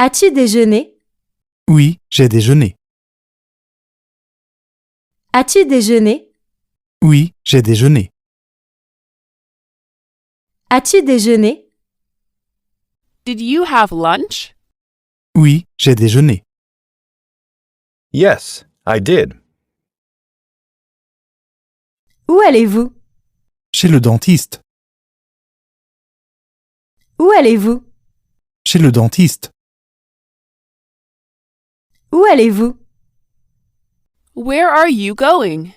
As-tu déjeuné? Oui, j'ai déjeuné. As-tu déjeuné? Oui, j'ai déjeuné. As-tu déjeuné? Did you have lunch? Oui, j'ai déjeuné. Yes, I did. Où allez-vous? Chez le dentiste. Où allez-vous? Chez le dentiste. Où allez-vous? Where are you going?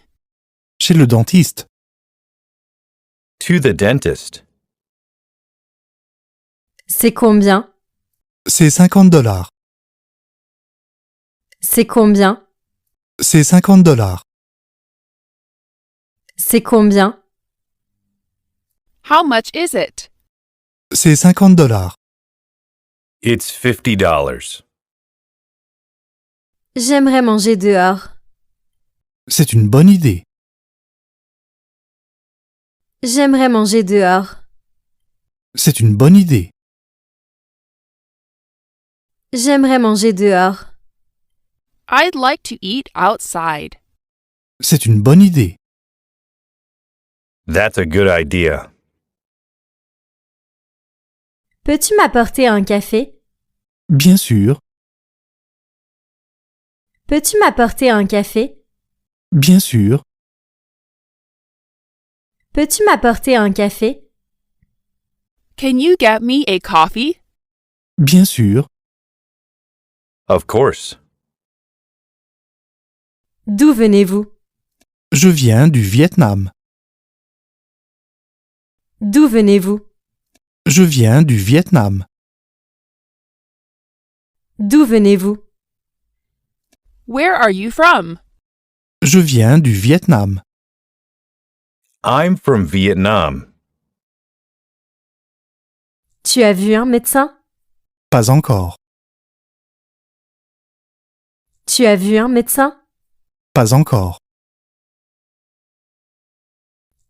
Chez le dentiste. To the dentist. C'est combien? C'est $50. C'est combien? C'est $50. C'est combien? How much is it? C'est $50. It's $50. J'aimerais manger dehors. C'est une bonne idée. J'aimerais manger dehors. C'est une bonne idée. J'aimerais manger dehors. I'd like to eat outside. C'est une bonne idée. That's a good idea. Peux-tu m'apporter un café? Bien sûr. Peux-tu m'apporter un café? Bien sûr. Peux-tu m'apporter un café? Can you get me a coffee? Bien sûr. Of course. D'où venez-vous? Je viens du Vietnam. D'où venez-vous? Je viens du Vietnam. D'où venez-vous? Where are you from? Je viens du Vietnam. I'm from Vietnam. Tu as vu un médecin? Pas encore. Tu as vu un médecin? Pas encore.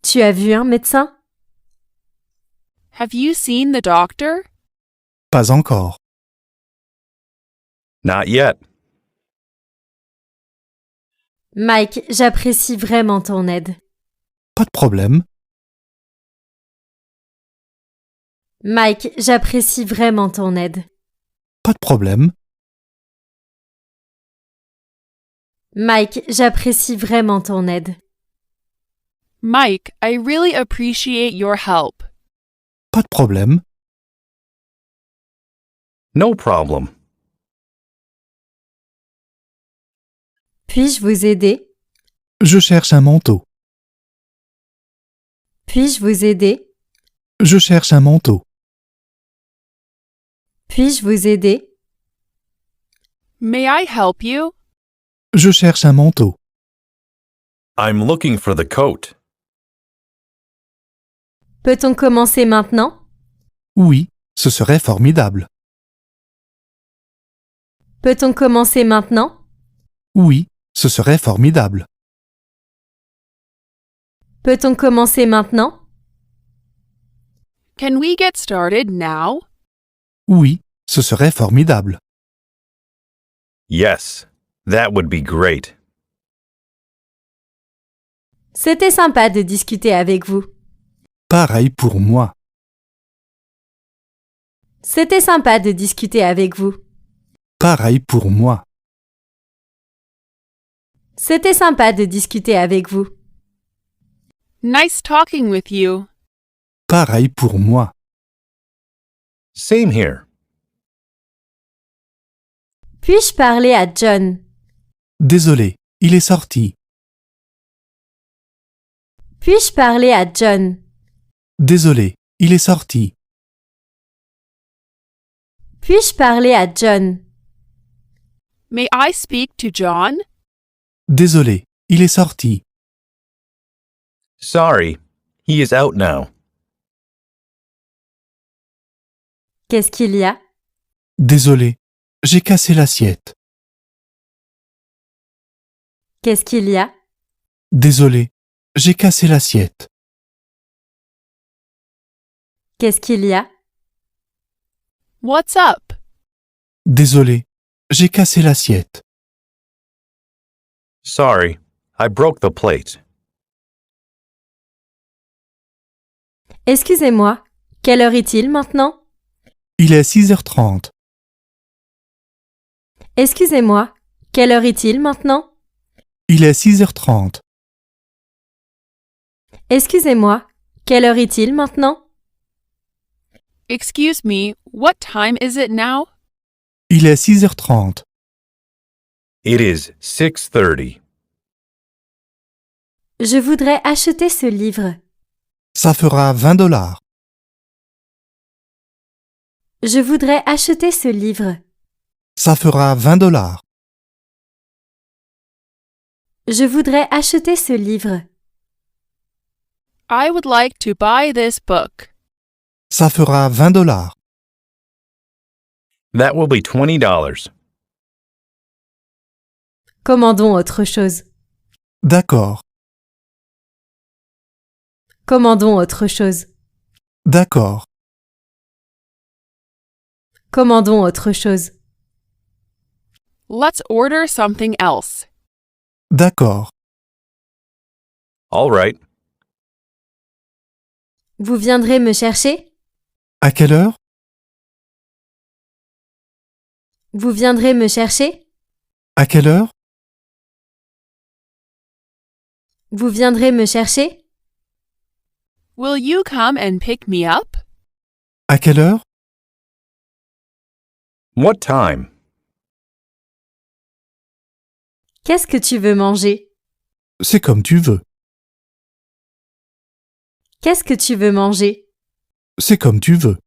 Tu as vu un médecin? Have you seen the doctor? Pas encore. Not yet. Mike, j'apprécie vraiment ton aide. Pas de problème. Mike, j'apprécie vraiment ton aide. Pas de problème. Mike, j'apprécie vraiment ton aide. Mike, I really appreciate your help. Pas de problème. No problem. Puis-je vous aider? Je cherche un manteau. Puis-je vous aider? Je cherche un manteau. Puis-je vous aider? May I help you? Je cherche un manteau. I'm looking for the coat. Peut-on commencer maintenant? Oui, ce serait formidable. Peut-on commencer maintenant? Oui, ce serait formidable. Peut-on commencer maintenant? Can we get started now? Oui, ce serait formidable. Yes, that would be great. C'était sympa de discuter avec vous. Pareil pour moi. C'était sympa de discuter avec vous. Pareil pour moi. C'était sympa de discuter avec vous. Nice talking with you. Pareil pour moi. Same here. Puis-je parler à John? Désolé, il est sorti. Puis-je parler à John? Désolé, il est sorti. Puis-je parler à John? May I speak to John? Désolé, il est sorti. Sorry, he is out now. Qu'est-ce qu'il y a? Désolé, j'ai cassé l'assiette. Qu'est-ce qu'il y a? Désolé, j'ai cassé l'assiette. Qu'est-ce qu'il y a? What's up? Désolé, j'ai cassé l'assiette. Sorry, I broke the plate. Excusez-moi, quelle heure est-il maintenant? Il est 6h30. Excusez-moi, quelle heure est-il maintenant? Il est 6h30. Excusez-moi, quelle heure est-il maintenant? Excuse me, what time is it now? Il est 6h30. It is 6:30. Je voudrais acheter ce livre. Ça fera $20. Je voudrais acheter ce livre. Ça fera $20. Je voudrais acheter ce livre. I would like to buy this book. Ça fera $20. That will be $20. Commandons autre chose. D'accord, Commandons autre chose. d'accord, Commandons autre chose. Let's order something else. d'accord. All right. Vous viendrez me chercher? À quelle heure? Vous viendrez me chercher? À quelle heure? Vous viendrez me chercher? Will you come and pick me up? À quelle heure? What time? Qu'est-ce que tu veux manger? C'est comme tu veux. Qu'est-ce que tu veux manger? C'est comme tu veux.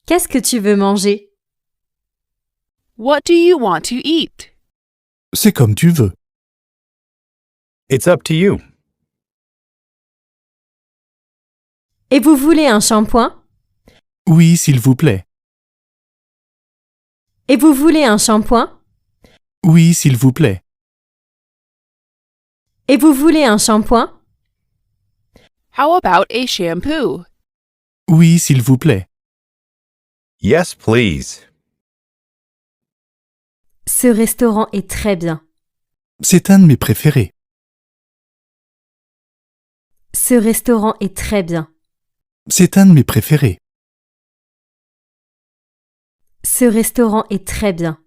Qu'est-ce que tu veux manger? What do you want to eat? C'est comme tu veux. It's up to you. Et vous voulez un shampoing? Oui, s'il vous plaît. Et vous voulez un shampoing? Oui, s'il vous plaît. Et vous voulez un shampoing? How about a shampoo? Oui, s'il vous plaît. Yes, please. Ce restaurant est très bien. C'est un de mes préférés. Ce restaurant est très bien. C'est un de mes préférés. Ce restaurant est très bien.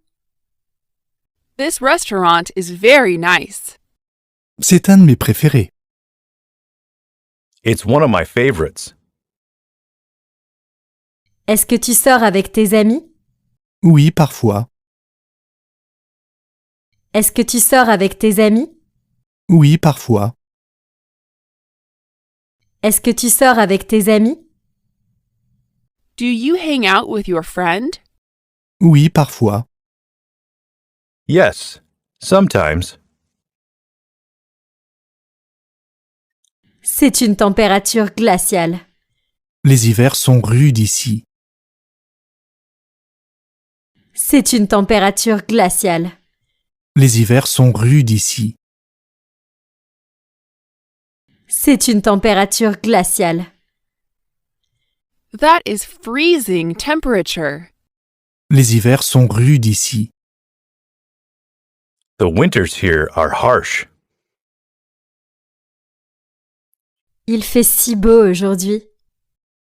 This restaurant is very nice. C'est un de mes préférés. It's one of my favorites. Est-ce que tu sors avec tes amis? Oui, parfois. Est-ce que tu sors avec tes amis? Oui, parfois. Est-ce que tu sors avec tes amis? Do you hang out with your friend? Oui, parfois. Yes, sometimes. C'est une température glaciale. Les hivers sont rudes ici. C'est une température glaciale. Les hivers sont rudes ici. C'est une température glaciale. That is freezing temperature. Les hivers sont rudes ici. The winters here are harsh. Il fait si beau aujourd'hui.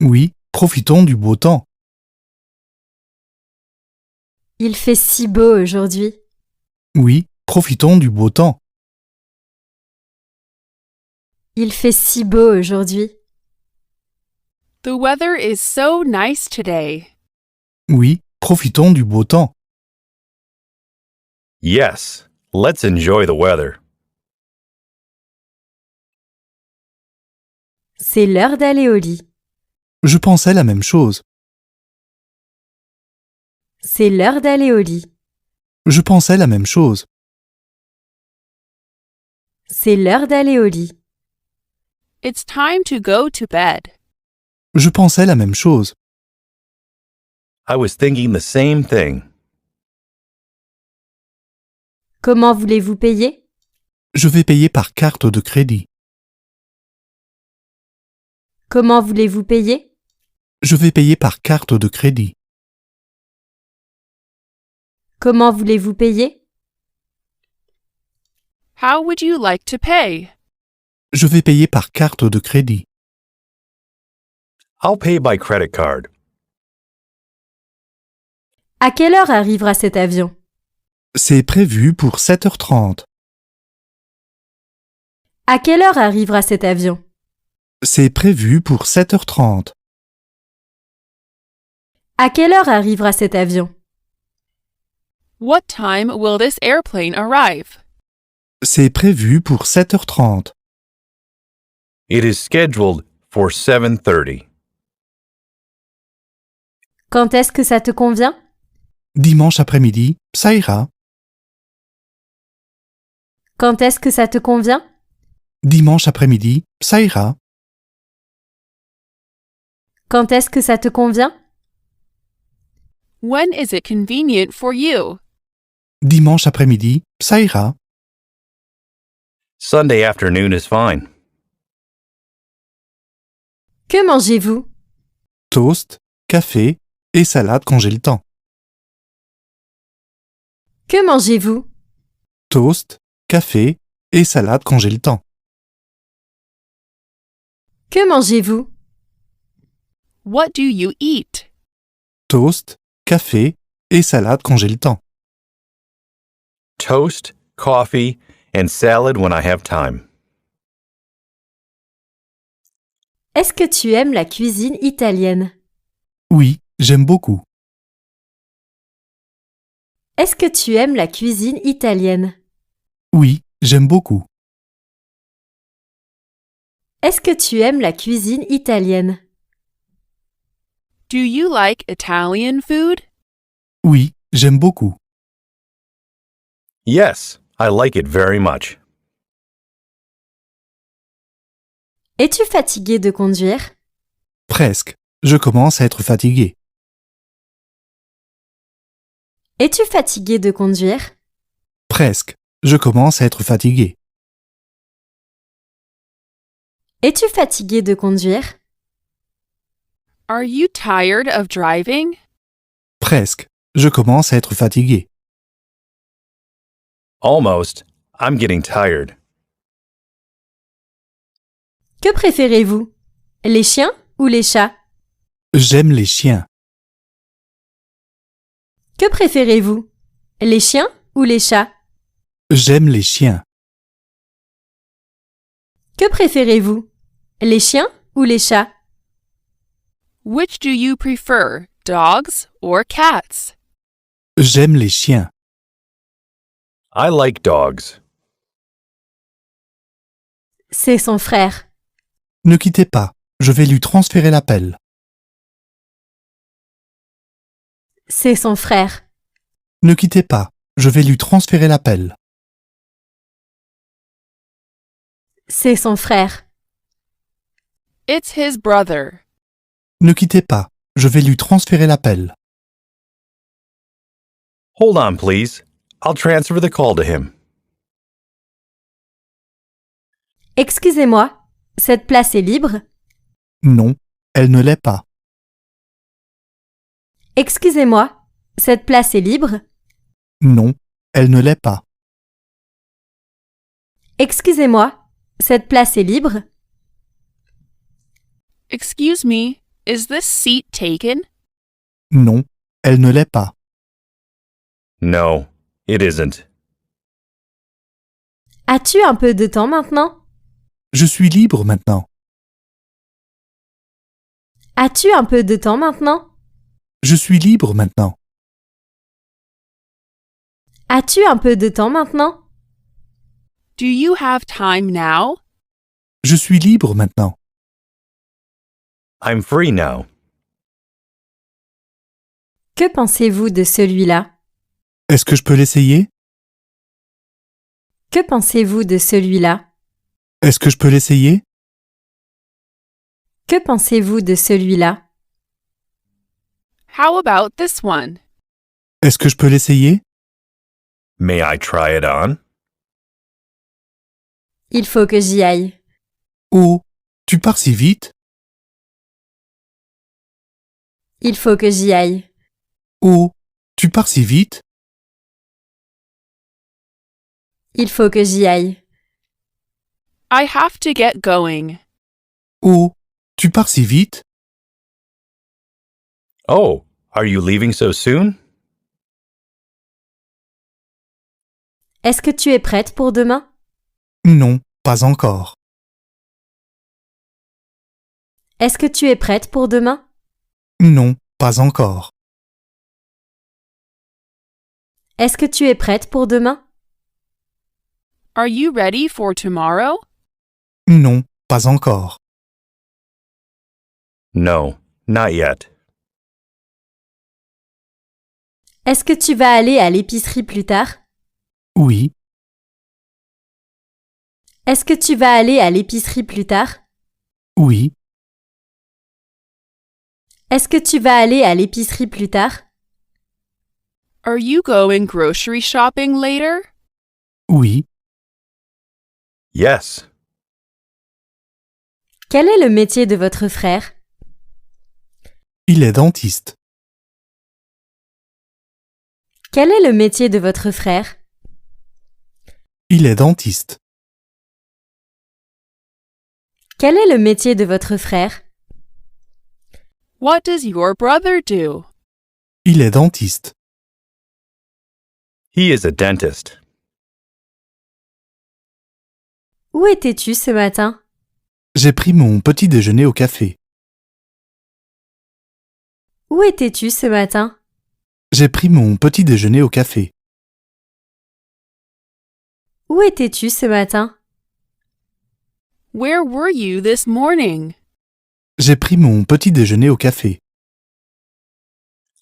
Oui, profitons du beau temps. Il fait si beau aujourd'hui. Oui, profitons du beau temps. Il fait si beau aujourd'hui. The weather is so nice today. Oui, profitons du beau temps. Yes, let's enjoy the weather. C'est l'heure d'aller au lit. Je pensais la même chose. C'est l'heure d'aller au lit. Je pensais la même chose. C'est l'heure d'aller au lit. It's time to go to bed. Je pensais la même chose. I was thinking the same thing. Comment voulez-vous payer? Je vais payer par carte de crédit. Comment voulez-vous payer? Je vais payer par carte de crédit. Comment voulez-vous payer? How would you like to pay? Je vais payer par carte de crédit. I'll pay by credit card. À quelle heure arrivera cet avion? C'est prévu pour 7h30. À quelle heure arrivera cet avion? C'est prévu pour 7h30. À quelle heure arrivera cet avion? What time will this airplane arrive? C'est prévu pour 7h30. It is scheduled for 7:30. Quand est-ce que ça te convient? Dimanche après-midi, ça ira. Quand est-ce que ça te convient? Dimanche après-midi, ça ira. Quand est-ce que ça te convient? When is it convenient for you? Dimanche après-midi, ça ira. Sunday afternoon is fine. Que mangez-vous? Toast, café et salade quand j'ai le temps. Que mangez-vous? Toast, café et salade quand j'ai le temps. Que mangez-vous? What do you eat? Toast, café et salade quand j'ai le temps. Toast, coffee, and salad when I have time. Est-ce que tu aimes la cuisine italienne? Oui, j'aime beaucoup. Est-ce que tu aimes la cuisine italienne? Oui, j'aime beaucoup. Est-ce que tu aimes la cuisine italienne? Do you like Italian food? Oui, j'aime beaucoup. Yes, I like it very much. Es-tu fatigué de conduire? Presque. Je commence à être fatigué. Es-tu fatigué de conduire? Presque. Je commence à être fatigué. Es-tu fatigué de conduire? Are you tired of driving? Presque. Je commence à être fatigué. Almost. I'm getting tired. Que préférez-vous? Les chiens ou les chats? J'aime les chiens. Que préférez-vous? Les chiens ou les chats? J'aime les chiens. Que préférez-vous? Les chiens ou les chats? Which do you prefer, dogs or cats? J'aime les chiens. I like dogs. C'est son frère. Ne quittez pas. Je vais lui transférer l'appel. C'est son frère. Ne quittez pas. Je vais lui transférer l'appel. C'est son frère. It's his brother. Ne quittez pas. Je vais lui transférer l'appel. Hold on, please. I'll transfer the call to him. Excusez-moi, cette place est libre? Non, elle ne l'est pas. Excusez-moi, cette place est libre? Non, elle ne l'est pas. Excusez-moi, cette place est libre? Excuse me, is this seat taken? Non, elle ne l'est pas. No, it isn't. As-tu un peu de temps maintenant? Je suis libre maintenant. As-tu un peu de temps maintenant? Je suis libre maintenant. As-tu un peu de temps maintenant? Do you have time now? Je suis libre maintenant. I'm free now. Que pensez-vous de celui-là? Est-ce que je peux l'essayer? Que pensez-vous de celui-là? Est-ce que je peux l'essayer? Que pensez-vous de celui-là? How about this one? Est-ce que je peux l'essayer? May I try it on? Il faut que j'y aille. Oh, tu pars si vite? Il faut que j'y aille. Oh, tu pars si vite? Il faut que j'y aille. I have to get going. Oh, tu pars si vite? Oh, are you leaving so soon? Est-ce que tu es prête pour demain? Non, pas encore. Est-ce que tu es prête pour demain? Non, pas encore. Est-ce que tu es prête pour demain? Are you ready for tomorrow? Non, pas encore. No, not yet. Est-ce que tu vas aller à l'épicerie plus tard? Oui, Est-ce que tu vas aller à l'épicerie plus tard? oui, Est-ce que tu vas aller à l'épicerie plus tard? Are you going grocery shopping later? oui. Yes. Quel est le métier de votre frère? Il est dentiste. Quel est le métier de votre frère? Il est dentiste. Quel est le métier de votre frère? What does your brother do? Il est dentiste. He is a dentist. Où étais-tu ce matin? J'ai pris mon petit déjeuner au café. Où étais-tu ce matin? J'ai pris mon petit déjeuner au café. Où étais-tu ce matin? Where were you this morning? J'ai pris mon petit déjeuner au café.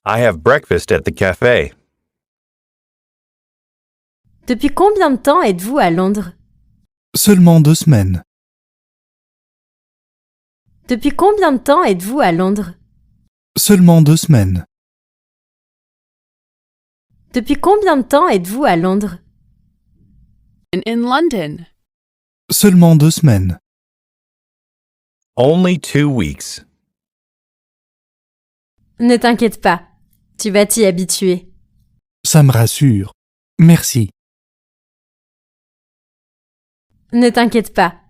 I have breakfast at the cafe. Depuis combien de temps êtes-vous à Londres? Seulement 2 semaines. Depuis combien de temps êtes-vous à Londres? Seulement 2 semaines. Depuis combien de temps êtes-vous à Londres? In London. Seulement 2 semaines. Only 2 weeks. Ne t'inquiète pas, tu vas t'y habituer. Ça me rassure. Merci. Ne t'inquiète pas,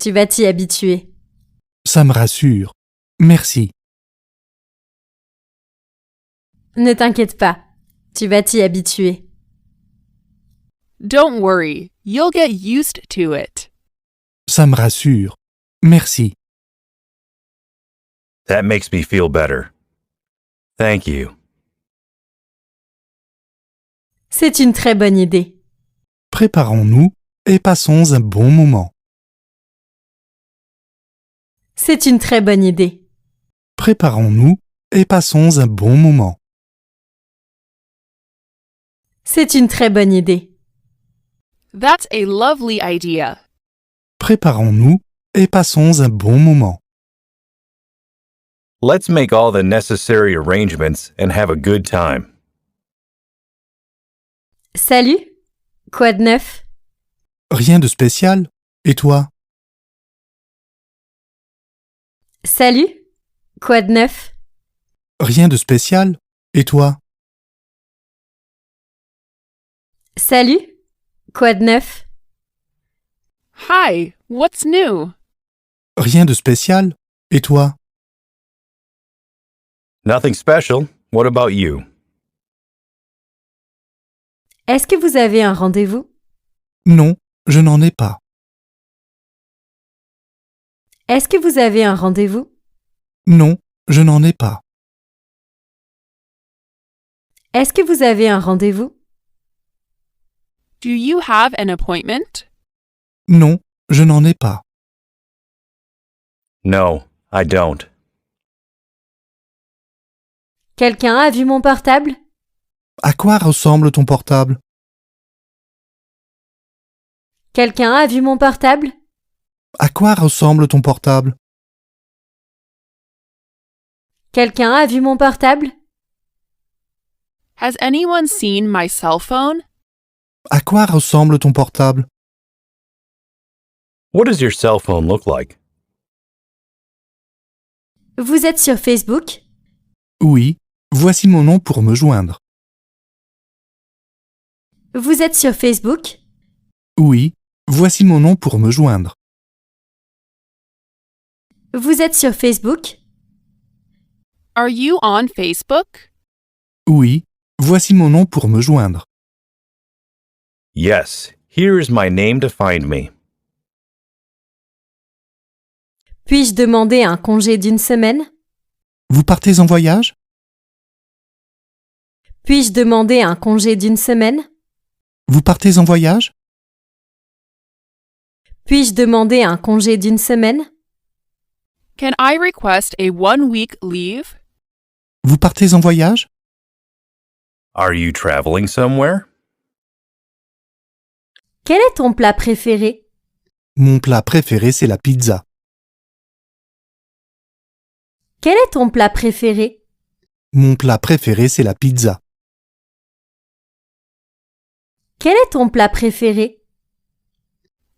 tu vas t'y habituer. Ça me rassure. Merci. Ne t'inquiète pas, tu vas t'y habituer. Don't worry, you'll get used to it. Ça me rassure. Merci. That makes me feel better. Thank you. C'est une très bonne idée. Préparons-nous et passons un bon moment. C'est une très bonne idée. Préparons-nous et passons un bon moment. C'est une très bonne idée. That's a lovely idea. Préparons-nous et passons un bon moment. Let's make all the necessary arrangements and have a good time. Salut, quoi de neuf? Rien de spécial. Et toi? Salut, quoi de neuf? Rien de spécial. Et toi? Salut, quoi de neuf? Hi, what's new? Rien de spécial. Et toi? Nothing special. What about you? Est-ce que vous avez un rendez-vous? Non, je n'en ai pas. Est-ce que vous avez un rendez-vous? Non, je n'en ai pas. Est-ce que vous avez un rendez-vous? Do you have an appointment? Non, je n'en ai pas. No, I don't. Quelqu'un a vu mon portable? À quoi ressemble ton portable? Quelqu'un a vu mon portable? À quoi ressemble ton portable? Quelqu'un a vu mon portable? Has anyone seen my cell phone? À quoi ressemble ton portable? What does your cell phone look like? Vous êtes sur Facebook? Oui, voici mon nom pour me joindre. Vous êtes sur Facebook? Oui, voici mon nom pour me joindre. Vous êtes sur Facebook? Are you on Facebook? Oui, voici mon nom pour me joindre. Yes, here is my name to find me. Puis-je demander un congé d'une semaine? Vous partez en voyage? Puis-je demander un congé d'une semaine? Vous partez en voyage? Puis-je demander un congé d'une semaine? Can I request a 1-week leave? Vous partez en voyage? Are you traveling somewhere? Quel est ton plat préféré? Mon plat préféré, c'est la pizza. Quel est ton plat préféré? Mon plat préféré, c'est la pizza. Quel est ton plat préféré?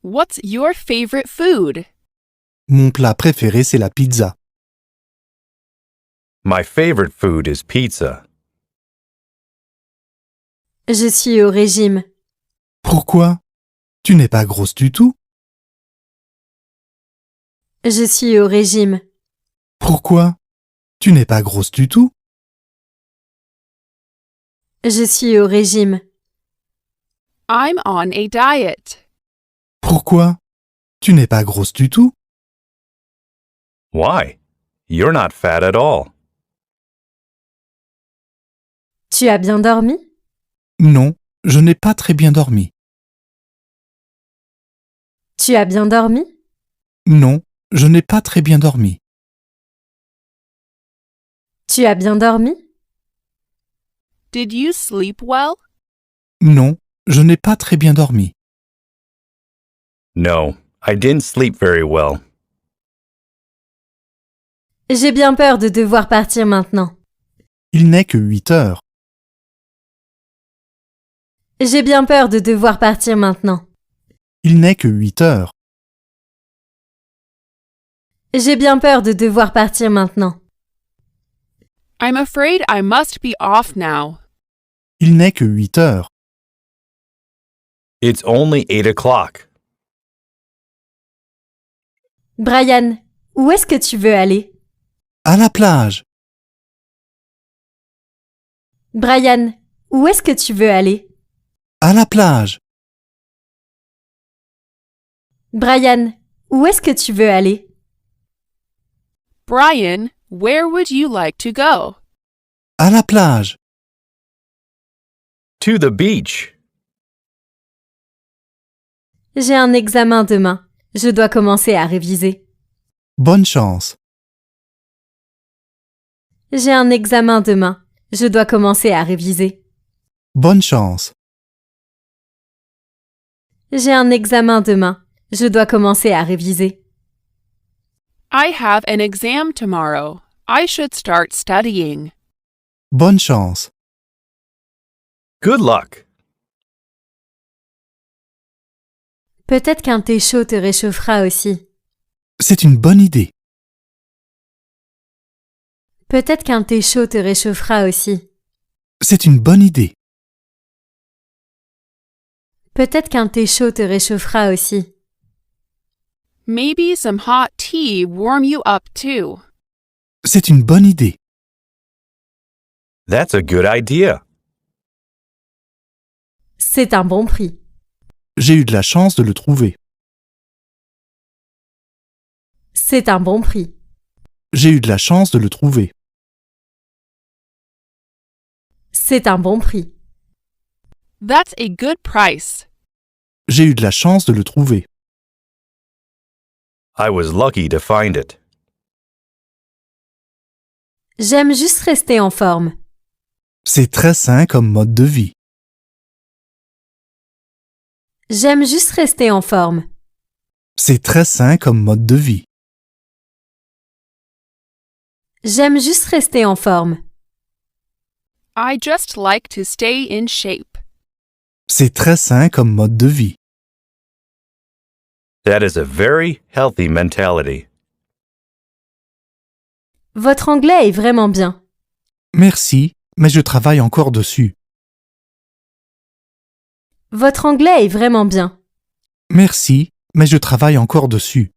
What's your favorite food? Mon plat préféré, c'est la pizza. My favorite food is pizza. Je suis au régime. Pourquoi? Tu n'es pas grosse du tout? Je suis au régime. Pourquoi? Tu n'es pas grosse du tout? Je suis au régime. I'm on a diet. Pourquoi? Tu n'es pas grosse du tout? Why? You're not fat at all. Tu as bien dormi? Non, je n'ai pas très bien dormi. Tu as bien dormi? Non, je n'ai pas très bien dormi. Tu as bien dormi? Did you sleep well? Non, je n'ai pas très bien dormi. No, I didn't sleep very well. J'ai bien peur de devoir partir maintenant. Il n'est que 8 heures. J'ai bien peur de devoir partir maintenant. Il n'est que 8 heures. J'ai bien peur de devoir partir maintenant. I'm afraid I must be off now. Il n'est que 8 heures. It's only 8 o'clock. Brian, où est-ce que tu veux aller? À la plage. Brian, où est-ce que tu veux aller? À la plage. Brian, où est-ce que tu veux aller? Brian, where would you like to go? À la plage. To the beach. J'ai un examen demain. Je dois commencer à réviser. Bonne chance. J'ai un examen demain. Je dois commencer à réviser. Bonne chance. J'ai un examen demain. Je dois commencer à réviser. I have an exam tomorrow. I should start studying. Bonne chance. Good luck. Peut-être qu'un thé chaud te réchauffera aussi. C'est une bonne idée. Peut-être qu'un thé chaud te réchauffera aussi. C'est une bonne idée. Peut-être qu'un thé chaud te réchauffera aussi. Maybe some hot tea warm you up too. C'est une bonne idée. That's a good idea. C'est un bon prix. J'ai eu de la chance de le trouver. C'est un bon prix. J'ai eu de la chance de le trouver. C'est un bon prix. That's a good price. J'ai eu de la chance de le trouver. I was lucky to find it. J'aime juste rester en forme. C'est très sain comme mode de vie. J'aime juste rester en forme. C'est très sain comme mode de vie. J'aime juste rester en forme. I just like to stay in shape. C'est très sain comme mode de vie. That is a very healthy mentality. Votre anglais est vraiment bien. Merci, mais je travaille encore dessus. Votre anglais est vraiment bien. Merci, mais je travaille encore dessus.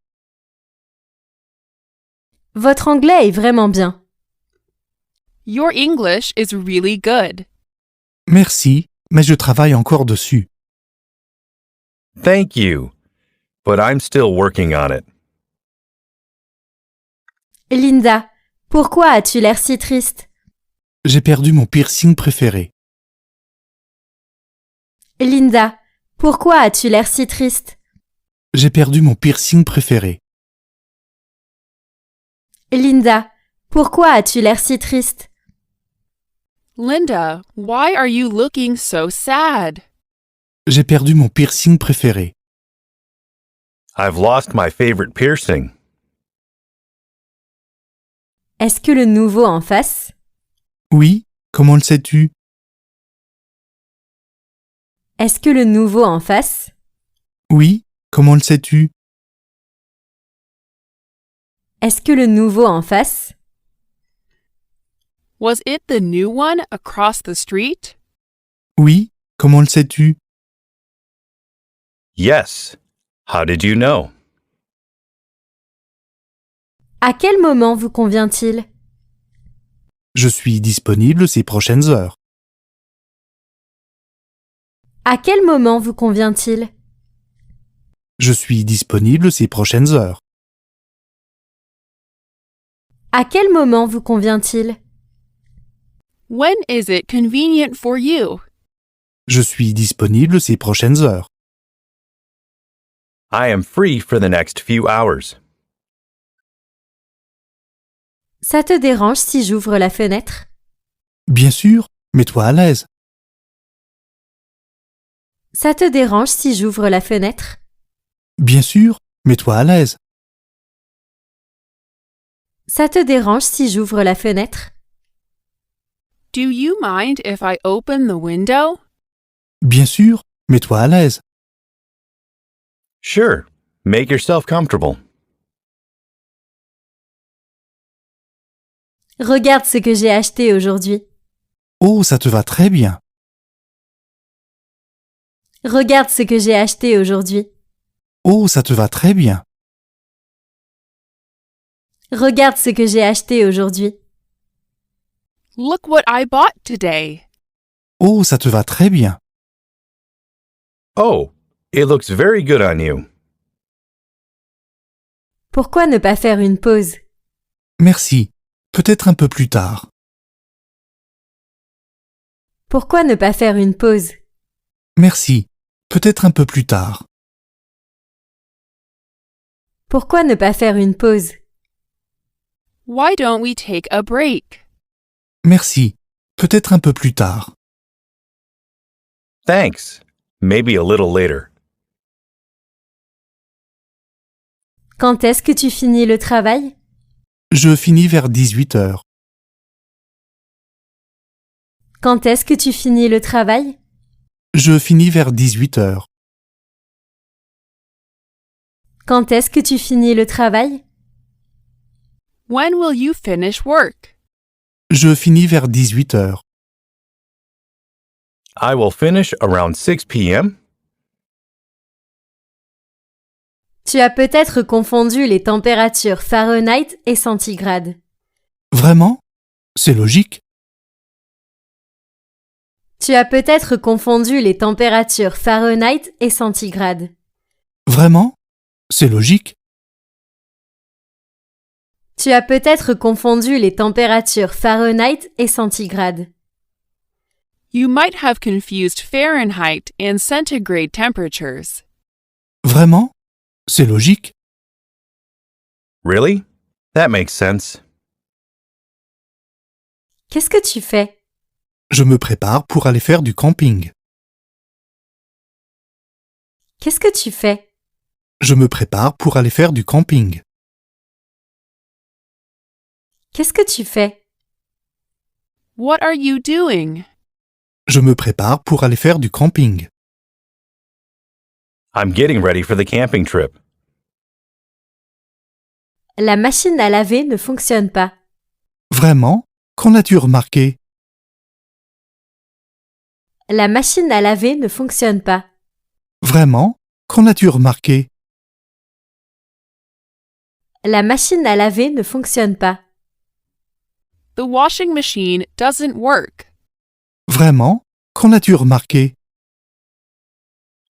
Votre anglais est vraiment bien. Your English is really good. Merci, mais je travaille encore dessus. Thank you, but I'm still working on it. Linda, pourquoi as-tu l'air si triste? J'ai perdu mon piercing préféré. Linda, pourquoi as-tu l'air si triste? J'ai perdu mon piercing préféré. Linda, pourquoi as-tu l'air si triste? Linda, why are you looking so sad? J'ai perdu mon piercing préféré. I've lost my favorite piercing. Est-ce que le nouveau en face? Oui, comment le sais-tu? Est-ce que le nouveau en face? Oui, comment le sais-tu? Est-ce que le nouveau en face? Was it the new one across the street? Oui, comment le sais-tu? Yes. How did you know? À quel moment vous convient-il? Je suis disponible ces prochaines heures. À quel moment vous convient-il? Je suis disponible ces prochaines heures. À quel moment vous convient-il? When is it convenient for you? Je suis disponible ces prochaines heures. I am free for the next few hours. Ça te dérange si j'ouvre la fenêtre? Bien sûr, mets-toi à l'aise. Ça te dérange si j'ouvre la fenêtre? Bien sûr, mets-toi à l'aise. Ça te dérange si j'ouvre la fenêtre? Do you mind if I open the window? Bien sûr, mets-toi à l'aise. Sure. Make yourself comfortable. Regarde ce que j'ai acheté aujourd'hui. Oh, ça te va très bien. Regarde ce que j'ai acheté aujourd'hui. Oh, ça te va très bien. Regarde ce que j'ai acheté aujourd'hui. Look what I bought today. Oh, ça te va très bien. Oh, it looks very good on you. Pourquoi ne pas faire une pause? Merci. Peut-être un peu plus tard. Pourquoi ne pas faire une pause? Merci. Peut-être un peu plus tard. Pourquoi ne pas faire une pause? Why don't we take a break? Merci. Peut-être un peu plus tard. Thanks. Maybe a little later. Quand est-ce que tu finis le travail? Je finis vers 18 heures. Quand est-ce que tu finis le travail? Je finis vers 18 heures. Quand est-ce que tu finis le travail? When will you finish work? Je finis vers 18 heures. I will finish around 6 p.m. Tu as peut-être confondu les températures Fahrenheit et centigrades. Vraiment? C'est logique. Tu as peut-être confondu les températures Fahrenheit et centigrades. Vraiment? C'est logique. Tu as peut-être confondu les températures Fahrenheit et centigrades. You might have confused Fahrenheit and centigrade temperatures. Vraiment? C'est logique. Really? That makes sense. Qu'est-ce que tu fais? Je me prépare pour aller faire du camping. Qu'est-ce que tu fais? Je me prépare pour aller faire du camping. Qu'est-ce que tu fais? What are you doing? Je me prépare pour aller faire du camping. I'm getting ready for the camping trip. La machine à laver ne fonctionne pas. Vraiment? Qu'en as-tu remarqué? La machine à laver ne fonctionne pas. Vraiment? qu'en as-tu remarqué? La machine à laver ne fonctionne pas. The washing machine doesn't work. Vraiment? Qu'en as-tu remarqué?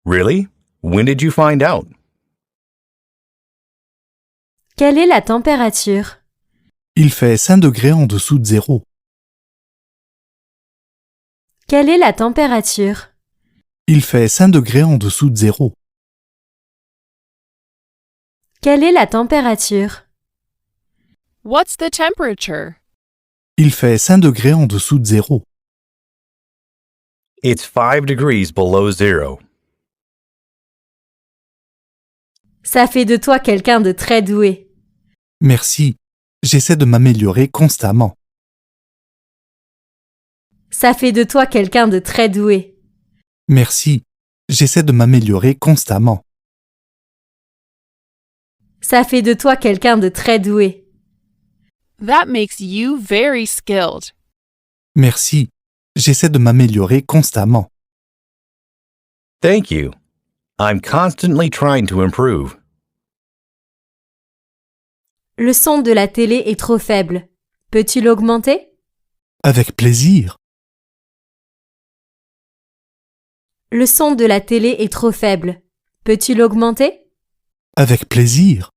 Really? When did you find out? Quelle est la température? Il fait 5 degrés en dessous de zéro. Quelle est la température? Il fait 5 degrés en dessous de zéro. Quelle est la température? What's the temperature? Il fait 5 degrés en dessous de zéro. It's 5 degrees below zero. Ça fait de toi quelqu'un de très doué. Merci. J'essaie de m'améliorer constamment. Ça fait de toi quelqu'un de très doué. Merci. J'essaie de m'améliorer constamment. Ça fait de toi quelqu'un de très doué. That makes you very skilled. Merci. J'essaie de m'améliorer constamment. Thank you. I'm constantly trying to improve. Le son de la télé est trop faible. Peux-tu l'augmenter? Avec plaisir. Le son de la télé est trop faible. Peux-tu l'augmenter? Avec plaisir.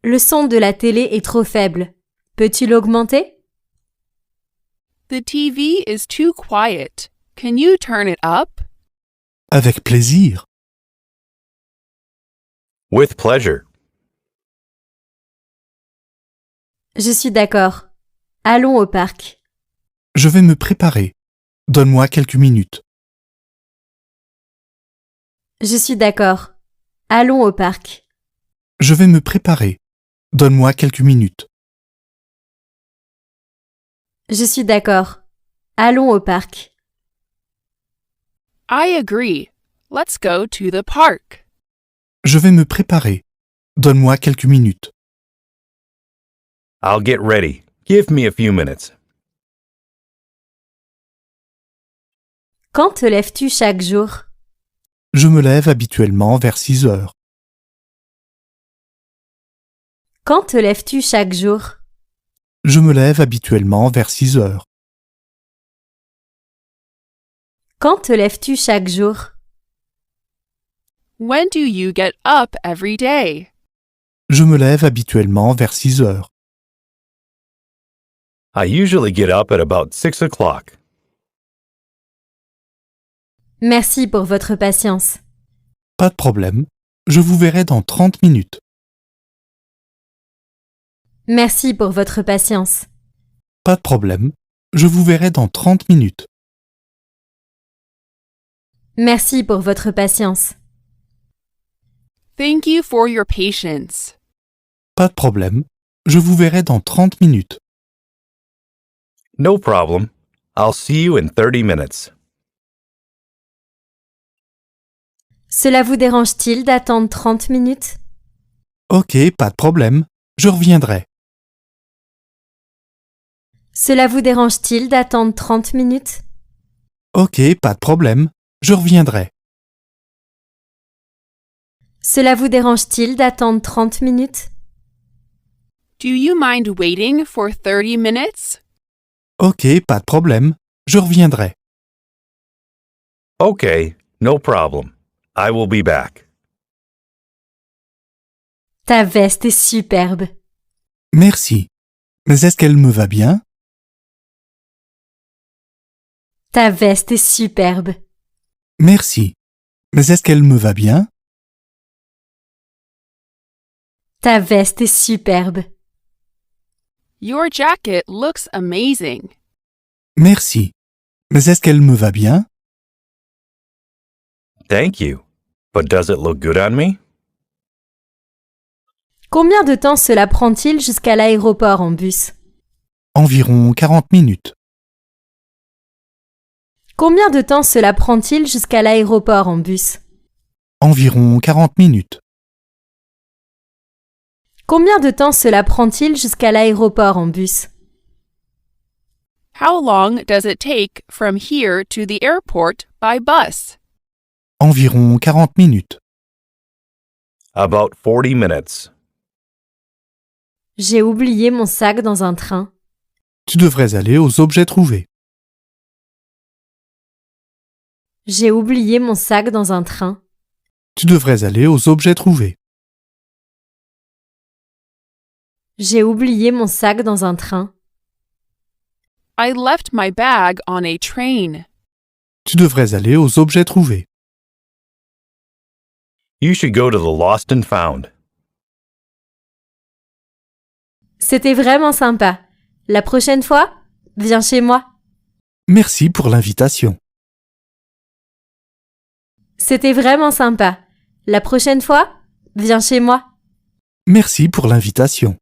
Le son de la télé est trop faible. Peux-tu l'augmenter? The TV is too quiet. Can you turn it up? Avec plaisir. With pleasure. Je suis d'accord. Allons au parc. Je vais me préparer. Donne-moi quelques minutes. Je suis d'accord. Allons au parc. Je vais me préparer. Donne-moi quelques minutes. Je suis d'accord. Allons au parc. I agree. Let's go to the park. Je vais me préparer. Donne-moi quelques minutes. I'll get ready. Give me a few minutes. Quand te lèves-tu chaque jour? Je me lève habituellement vers 6 heures. Quand te lèves-tu chaque jour? Je me lève habituellement vers 6 heures. Quand te lèves-tu chaque jour? When do you get up every day? Je me lève habituellement vers 6 heures. I usually get up at about 6 o'clock. Merci pour votre patience. Pas de problème. Je vous verrai dans 30 minutes. Merci pour votre patience. Pas de problème. Je vous verrai dans 30 minutes. Merci pour votre patience. Thank you for your patience. Pas de problème. Je vous verrai dans 30 minutes. No problem. I'll see you in 30 minutes. Cela vous dérange-t-il d'attendre 30 minutes? Ok, pas de problème. Je reviendrai. Cela vous dérange-t-il d'attendre 30 minutes? Ok, pas de problème. Je reviendrai. Cela vous dérange-t-il d'attendre 30 minutes? Do you mind waiting for 30 minutes? Ok, pas de problème. Je reviendrai. Okay, no problem. I will be back. Ta veste est superbe. Merci. Mais est-ce qu'elle me va bien? Ta veste est superbe. Merci. Mais est-ce qu'elle me va bien? Ta veste est superbe. Your jacket looks amazing. Merci. Mais est-ce qu'elle me va bien? Thank you. But does it look good on me? Combien de temps cela prend-il jusqu'à l'aéroport en bus? Environ 40 minutes. Combien de temps cela prend-il jusqu'à l'aéroport en bus? Environ 40 minutes. Combien de temps cela prend-il jusqu'à l'aéroport en bus? How long does it take from here to the airport by bus? Environ 40 minutes. About 40 minutes. J'ai oublié mon sac dans un train. Tu devrais aller aux objets trouvés. J'ai oublié mon sac dans un train. Tu devrais aller aux objets trouvés. J'ai oublié mon sac dans un train. I left my bag on a train. Tu devrais aller aux objets trouvés. You should go to the Lost and Found. C'était vraiment sympa. La prochaine fois, viens chez moi. Merci pour l'invitation. C'était vraiment sympa. La prochaine fois, viens chez moi. Merci pour l'invitation.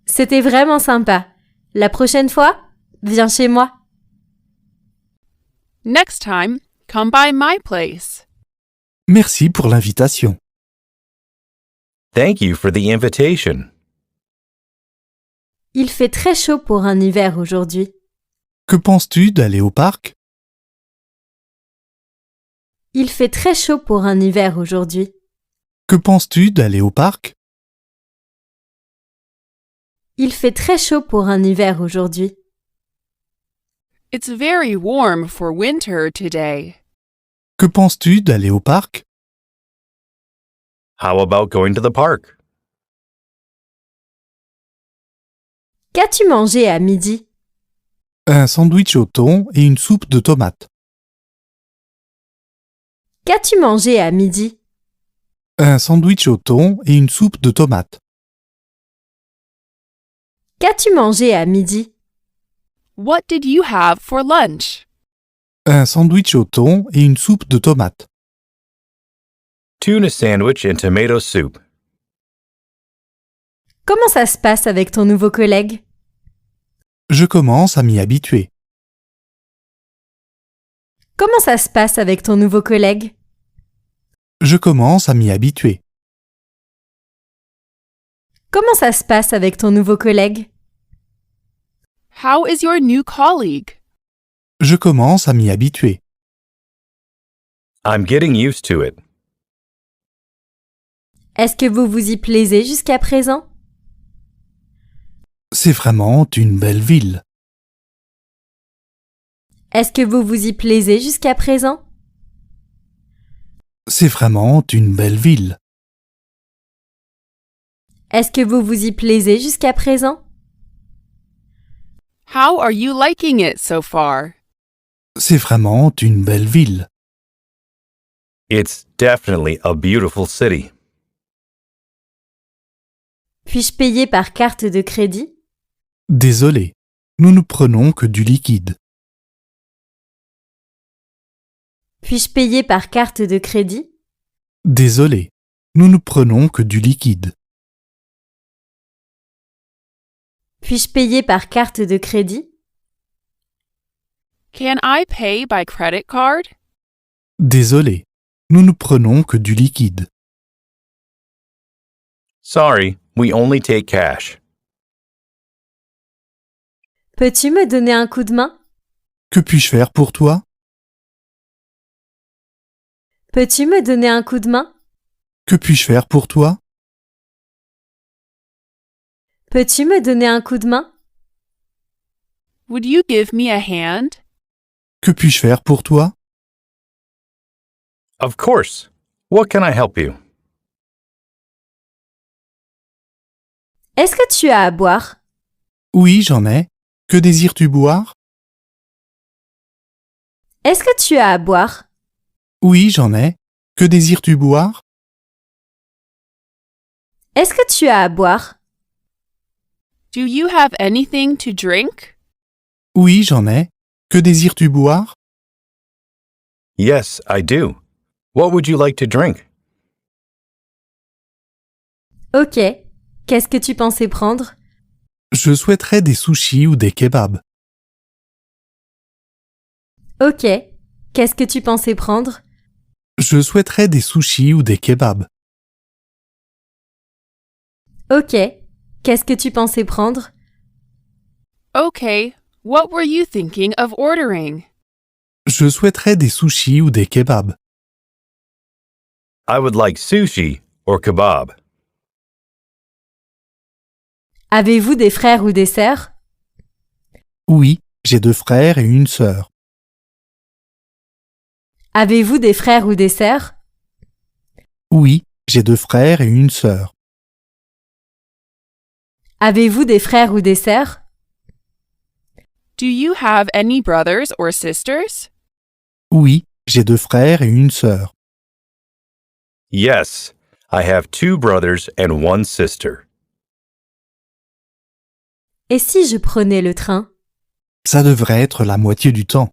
C'était vraiment sympa. La prochaine fois, viens chez moi. Next time, come by my place. Merci pour l'invitation. Thank you for the invitation. Il fait très chaud pour un hiver aujourd'hui. Que penses-tu d'aller au parc? Il fait très chaud pour un hiver aujourd'hui. Que penses-tu d'aller au parc? Il fait très chaud pour un hiver aujourd'hui. It's very warm for winter today. Que penses-tu d'aller au parc? How about going to the park? Qu'as-tu mangé à midi? Un sandwich au thon et une soupe de tomates. Qu'as-tu mangé à midi? Un sandwich au thon et une soupe de tomates. Qu'as-tu mangé à midi? What did you have for lunch? Un sandwich au thon et une soupe de tomates. Tuna sandwich and tomato soup. Comment ça se passe avec ton nouveau collègue? Je commence à m'y habituer. Comment ça se passe avec ton nouveau collègue? Je commence à m'y habituer. Comment ça se passe avec ton nouveau collègue? How is your new colleague? Je commence à m'y habituer. I'm getting used to it. Est-ce que vous vous y plaisez jusqu'à présent? C'est vraiment une belle ville. Est-ce que vous vous y plaisez jusqu'à présent? C'est vraiment une belle ville. Est-ce que vous vous y plaisez jusqu'à présent? How are you liking it so far? C'est vraiment une belle ville. It's definitely a beautiful city. Puis-je payer par carte de crédit? Désolé, nous ne prenons que du liquide. Puis-je payer par carte de crédit? Désolé, nous ne prenons que du liquide. Puis-je payer par carte de crédit? Can I pay by credit card? Désolé, nous ne prenons que du liquide. Sorry, we only take cash. Peux-tu me donner un coup de main? Que puis-je faire pour toi? Peux-tu me donner un coup de main? Que puis-je faire pour toi? Peux-tu me donner un coup de main? Would you give me a hand? Que puis-je faire pour toi? Of course. What can I help you? Est-ce que tu as à boire? Oui, j'en ai. Que désires-tu boire? Est-ce que tu as à boire? Oui, j'en ai. Que désires-tu boire? Est-ce que tu as à boire? Do you have anything to drink? Oui, j'en ai. Que désires-tu boire? Yes, I do. What would you like to drink? Ok. Qu'est-ce que tu pensais prendre? Je souhaiterais des sushis ou des kebabs. Ok. Qu'est-ce que tu pensais prendre? Je souhaiterais des sushis ou des kebabs. Ok. Qu'est-ce que tu pensais prendre? Okay, what were you thinking of ordering? Je souhaiterais des sushis ou des kebabs. I would like sushi or kebab. Avez-vous des frères ou des sœurs? Oui, j'ai 2 frères et une sœur. Avez-vous des frères ou des sœurs? Oui, j'ai 2 frères et une sœur. Avez-vous des frères ou des sœurs? Do you have any brothers or sisters? Oui, j'ai 2 frères et une sœur. Yes, I have 2 brothers and 1 sister. Et si je prenais le train? Ça devrait être la moitié du temps.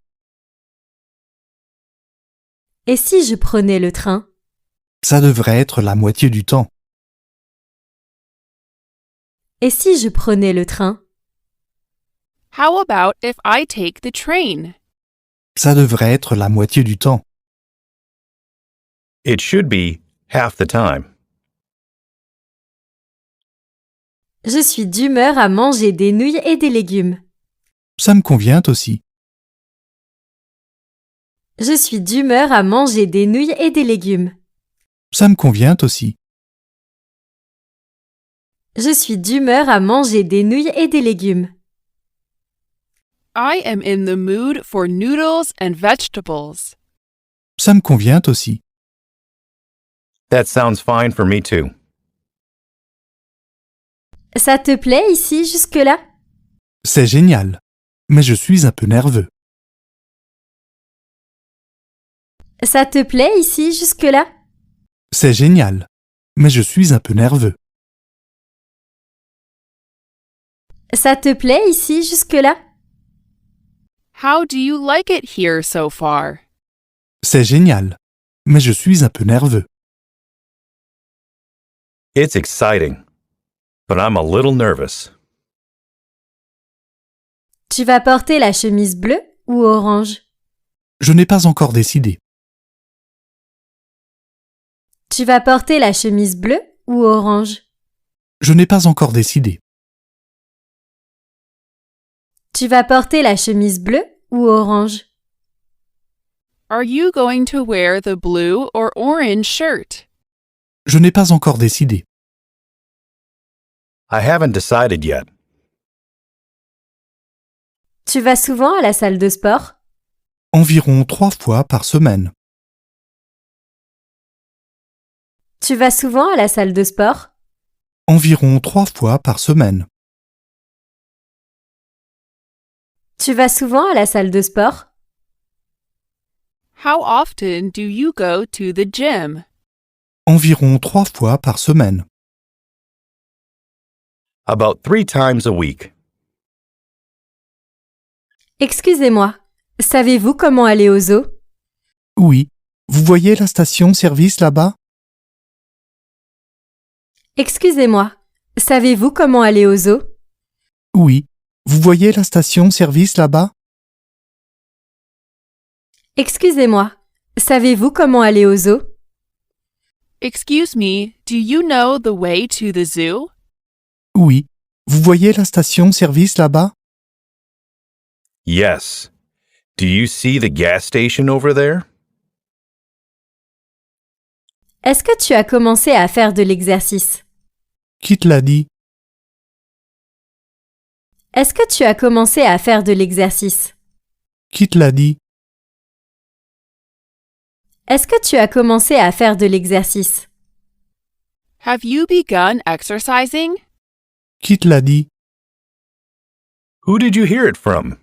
Et si je prenais le train? Ça devrait être la moitié du temps. Et si je prenais le train? How about if I take the train? Ça devrait être la moitié du temps. It should be half the time. Je suis d'humeur à manger des nouilles et des légumes. Ça me convient aussi. Je suis d'humeur à manger des nouilles et des légumes. Ça me convient aussi. Je suis d'humeur à manger des nouilles et des légumes. I am in the mood for noodles and vegetables. Ça me convient aussi. That sounds fine for me too. Ça te plaît ici jusque-là? C'est génial. Mais je suis un peu nerveux. Ça te plaît ici jusque-là? C'est génial. Mais je suis un peu nerveux. Ça te plaît ici jusque-là? How do you like it here so far? C'est génial. Mais je suis un peu nerveux. It's exciting, but I'm a little nervous. Tu vas porter la chemise bleue ou orange? Je n'ai pas encore décidé. Tu vas porter la chemise bleue ou orange? Je n'ai pas encore décidé. Tu vas porter la chemise bleue ou orange? Are you going to wear the blue or orange shirt? Je n'ai pas encore décidé. I haven't decided yet. Tu vas souvent à la salle de sport? Environ 3 fois par semaine. Tu vas souvent à la salle de sport? Environ 3 fois par semaine. Tu vas souvent à la salle de sport? How often do you go to the gym? Environ 3 fois par semaine. About 3 times a week. Excusez-moi, savez-vous comment aller au zoo? Oui. Vous voyez la station-service là-bas? Excusez-moi, savez-vous comment aller au zoo? Oui. Vous voyez la station-service là-bas? Excusez-moi, savez-vous comment aller au zoo? Excuse me, do you know the way to the zoo? Oui. Vous voyez la station-service là-bas? Yes. Do you see the gas station over there? Est-ce que tu as commencé à faire de l'exercice? Qui te l'a dit? Est-ce que tu as commencé à faire de l'exercice? Qui te l'a dit? Est-ce que tu as commencé à faire de l'exercice? Have you begun exercising? Qui te l'a dit? Who did you hear it from?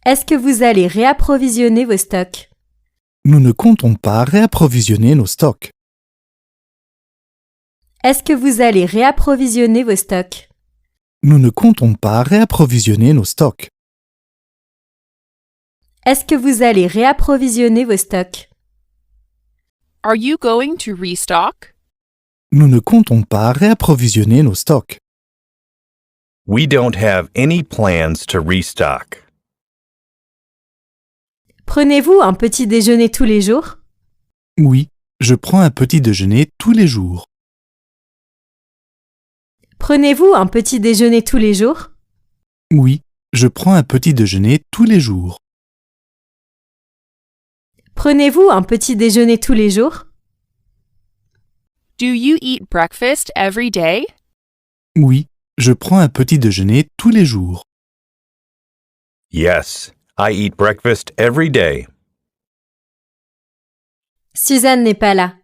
Est-ce que vous allez réapprovisionner vos stocks? Nous ne comptons pas réapprovisionner nos stocks. Est-ce que vous allez réapprovisionner vos stocks? Nous ne comptons pas réapprovisionner nos stocks. Est-ce que vous allez réapprovisionner vos stocks? Are you going to restock? Nous ne comptons pas réapprovisionner nos stocks. We don't have any plans to restock. Prenez-vous un petit déjeuner tous les jours? Oui, je prends un petit déjeuner tous les jours. Prenez-vous un petit déjeuner tous les jours? Oui, Je prends un petit déjeuner tous les jours. Prenez-vous un petit déjeuner tous les jours? Do you eat breakfast every day? Oui, je prends un petit déjeuner tous les jours. Yes, I eat breakfast every day. Suzanne n'est pas là.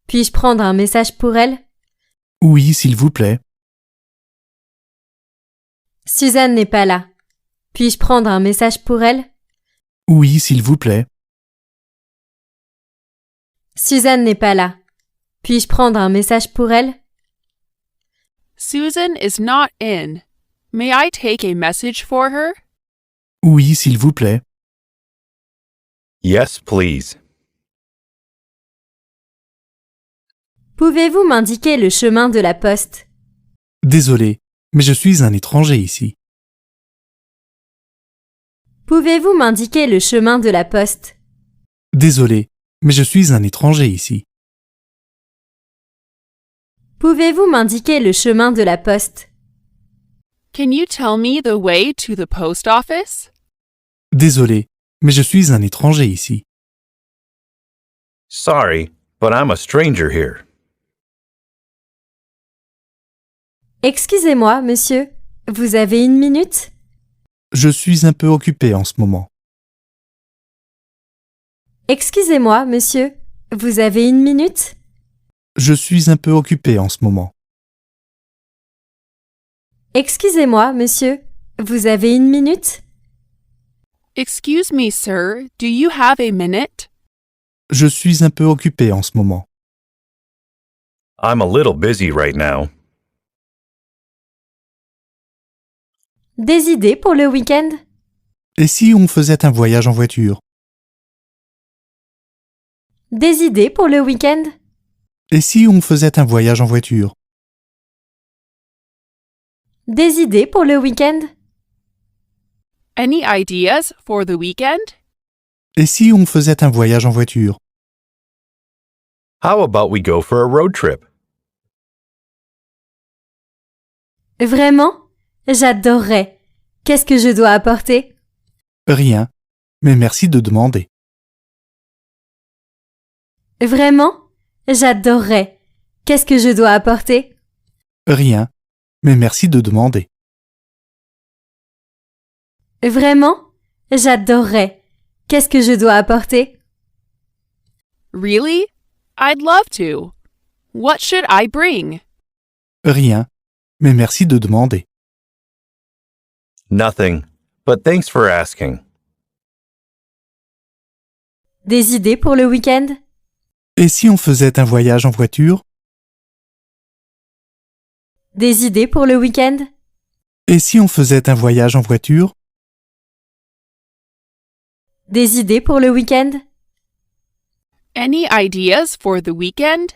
Puis-je prendre un message pour elle? Oui, s'il vous plaît. Suzanne n'est pas là. Puis-je prendre un message pour elle? Oui, s'il vous plaît. Suzanne n'est pas là. Puis-je prendre un message pour elle? Susan is not in. May I take a message for her? Oui, s'il vous plaît. Yes, please. Pouvez-vous m'indiquer le chemin de la poste? Désolé, mais je suis un étranger ici. Pouvez-vous m'indiquer le chemin de la poste? Désolé, mais je suis un étranger ici. Pouvez-vous m'indiquer le chemin de la poste? Can you tell me the way to the post office? Désolé, mais je suis un étranger ici. Sorry, but I'm a stranger here. Excusez-moi, monsieur. Vous avez une minute? Je suis un peu occupé en ce moment. Excusez-moi, monsieur. Vous avez une minute? Je suis un peu occupé en ce moment. Excusez-moi, monsieur. Vous avez une minute? Excuse me, sir. Do you have a minute? Je suis un peu occupé en ce moment. I'm a little busy right now. Des idées pour le week-end? Et si on faisait un voyage en voiture? Des idées pour le week-end? Et si on faisait un voyage en voiture? Des idées pour le week-end? Any ideas for the weekend? Et si on faisait un voyage en voiture? How about we go for a road trip? Vraiment? J'adorerais. Qu'est-ce que je dois apporter? Rien, mais merci de demander. Vraiment? J'adorerais. Qu'est-ce que je dois apporter? Rien, mais merci de demander. Vraiment? J'adorerais. Qu'est-ce que je dois apporter? Really? I'd love to. What should I bring? Rien, mais merci de demander. Nothing, but thanks for asking. Des idées pour le week-end? Et si on faisait un voyage en voiture? Des idées pour le week-end? Et si on faisait un voyage en voiture? Des idées pour le week-end? Any ideas for the weekend?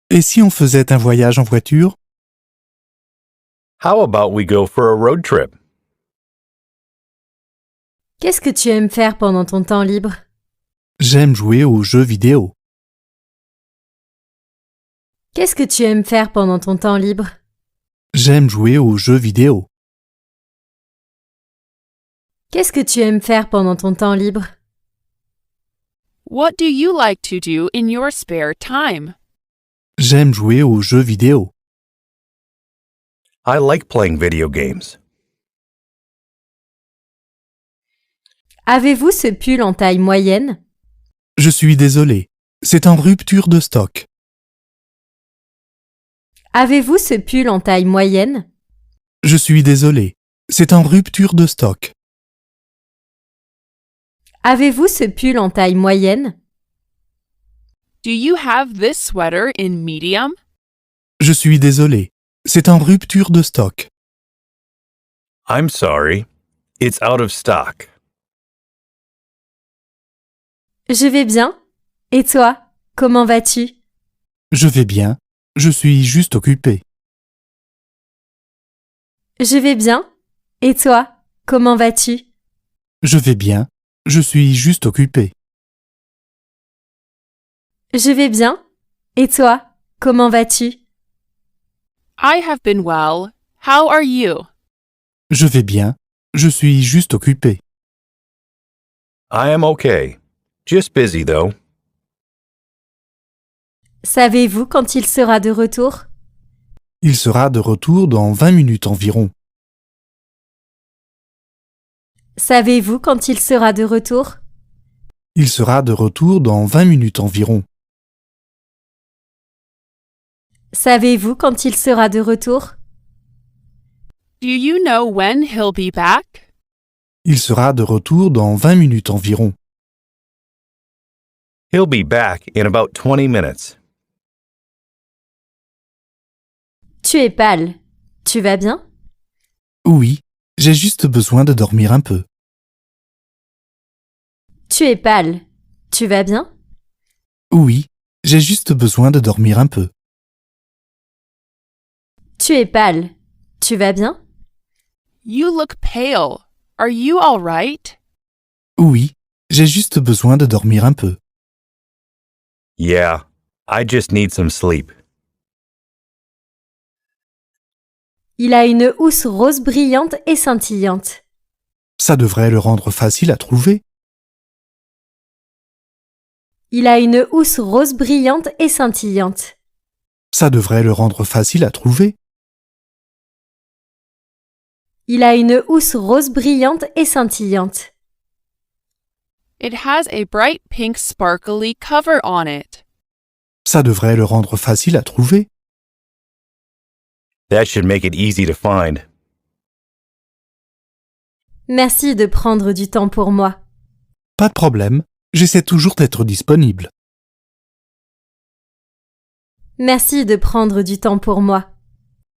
Et si on faisait un voyage en voiture? How about we go for a road trip? Qu'est-ce que tu aimes faire pendant ton temps libre? J'aime jouer aux jeux vidéo. Qu'est-ce que tu aimes faire pendant ton temps libre? J'aime jouer aux jeux vidéo. Qu'est-ce que tu aimes faire pendant ton temps libre? What do you like to do in your spare time? J'aime jouer aux jeux vidéo. I like playing video games. Avez-vous ce pull en taille moyenne? Je suis désolé, c'est en rupture de stock. Avez-vous ce pull en taille moyenne? Je suis désolé, c'est en rupture de stock. Avez-vous ce pull en taille moyenne? Do you have this sweater in medium? Je suis désolé, c'est en rupture de stock. I'm sorry, it's out of stock. Je vais bien. Et toi, comment vas-tu? Je vais bien, je suis juste occupé. Je vais bien. Et toi, comment vas-tu? Je vais bien, je suis juste occupé. Je vais bien. Et toi, comment vas-tu? I have been well. How are you? Je vais bien, Je suis juste occupé. I am okay. Just busy, though. Savez-vous quand il sera de retour? Il sera de retour dans 20 minutes environ. Savez-vous quand il sera de retour? Il sera de retour dans 20 minutes environ. Savez-vous quand il sera de retour? Do you know when he'll be back? Il sera de retour dans 20 minutes environ. He'll be back in about 20 minutes. Tu es pâle. Tu vas bien? Oui, j'ai juste besoin de dormir un peu. Tu es pâle. Tu vas bien? Oui, j'ai juste besoin de dormir un peu. Tu es pâle. Tu vas bien? You look pale. Are you all right? Oui, j'ai juste besoin de dormir un peu. Yeah, I just need some sleep. Il a une housse rose brillante et scintillante. Ça devrait le rendre facile à trouver. Il a une housse rose brillante et scintillante. Ça devrait le rendre facile à trouver. Il a une housse rose brillante et scintillante. It has a bright pink sparkly cover on it. Ça devrait le rendre facile à trouver. That should make it easy to find. Merci de prendre du temps pour moi. Pas de problème, j'essaie toujours d'être disponible. Merci de prendre du temps pour moi.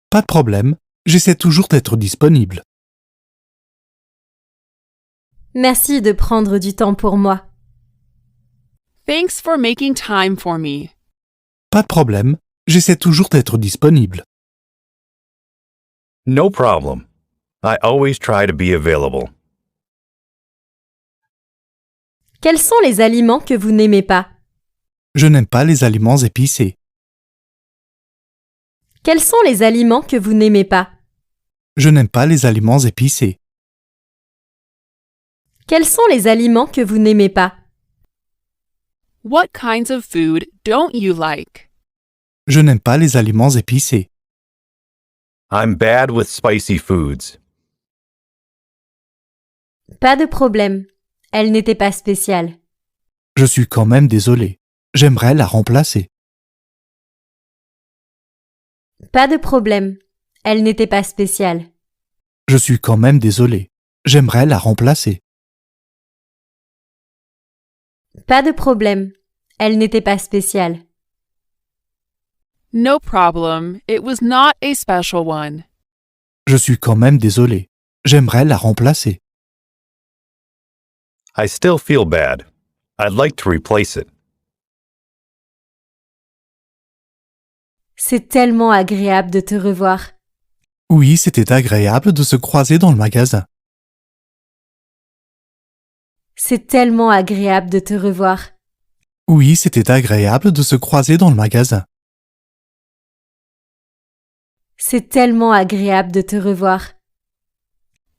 Pas de problème, j'essaie toujours d'être disponible. Merci de prendre du temps pour moi. Thanks for making time for me. Pas de problème, j'essaie toujours d'être disponible. No problem. I always try to be available. Quels sont les aliments que vous n'aimez pas? Je n'aime pas les aliments épicés. Quels sont les aliments que vous n'aimez pas? Je n'aime pas les aliments épicés. Quels sont les aliments que vous n'aimez pas? What kinds of food don't you like? Je n'aime pas les aliments épicés. I'm bad with spicy foods. Pas de problème. Elle n'était pas spéciale. Je suis quand même désolé. J'aimerais la remplacer. Pas de problème. Elle n'était pas spéciale. Je suis quand même désolé. J'aimerais la remplacer. Pas de problème. Elle n'était pas spéciale. No problem. It was not a special one. Je suis quand même désolé. J'aimerais la remplacer. I still feel bad. I'd like to replace it. C'est tellement agréable de te revoir. Oui, c'était agréable de se croiser dans le magasin. C'est tellement agréable de te revoir. Oui, c'était agréable de se croiser dans le magasin. C'est tellement agréable de te revoir.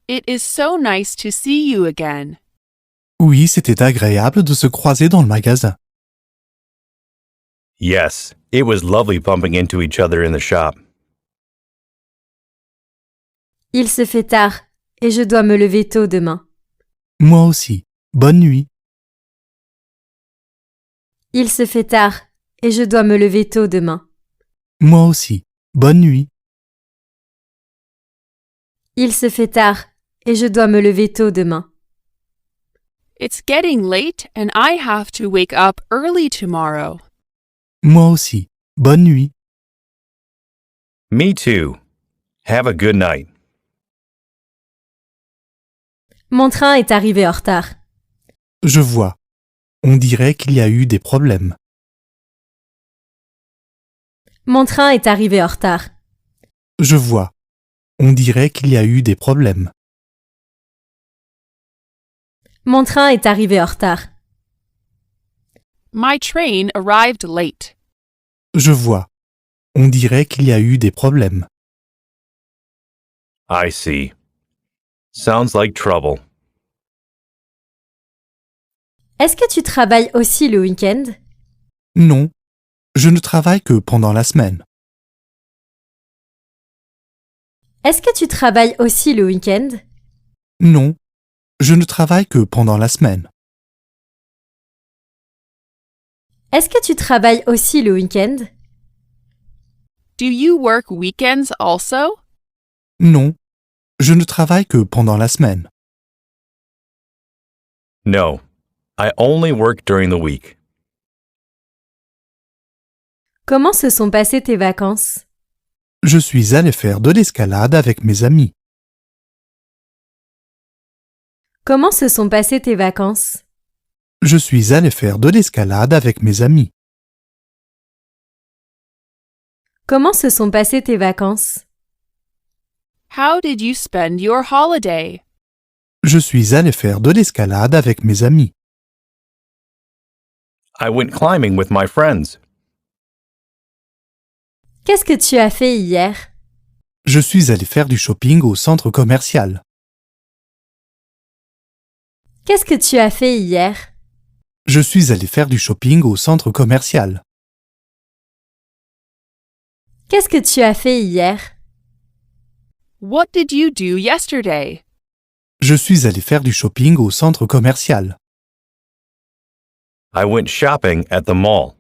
It is so nice to see you again. Oui, c'était agréable de se croiser dans le magasin. Yes, it was lovely bumping into each other in the shop. Il se fait tard et je dois me lever tôt demain. Moi aussi. Bonne nuit. Il se fait tard et je dois me lever tôt demain. Moi aussi. Bonne nuit. Il se fait tard et je dois me lever tôt demain. It's getting late and I have to wake up early tomorrow. Moi aussi. Bonne nuit. Me too. Have a good night. Mon train est arrivé en retard. Je vois. On dirait qu'il y a eu des problèmes. Mon train est arrivé en retard. Je vois. On dirait qu'il y a eu des problèmes. Mon train est arrivé en retard. My train arrived late. Je vois. On dirait qu'il y a eu des problèmes. I see. Sounds like trouble. Est-ce que tu travailles aussi le week-end? Non, je ne travaille que pendant la semaine. Est-ce que tu travailles aussi le week-end? Non, je ne travaille que pendant la semaine. Est-ce que tu travailles aussi le week-end? Do you work weekends also? Non, je ne travaille que pendant la semaine. No, I only work during the week. Comment se sont passées tes vacances? Je suis allé faire de l'escalade avec mes amis. Comment se sont passées tes vacances? Je suis allé faire de l'escalade avec mes amis. Comment se sont passées tes vacances? How did you spend your holiday? Je suis allé faire de l'escalade avec mes amis. I went climbing with my friends. Qu'est-ce que tu as fait hier? Je suis allé faire du shopping au centre commercial. Qu'est-ce que tu as fait hier? Je suis allé faire du shopping au centre commercial. Qu'est-ce que tu as fait hier? What did you do yesterday? Je suis allé faire du shopping au centre commercial. I went shopping at the mall.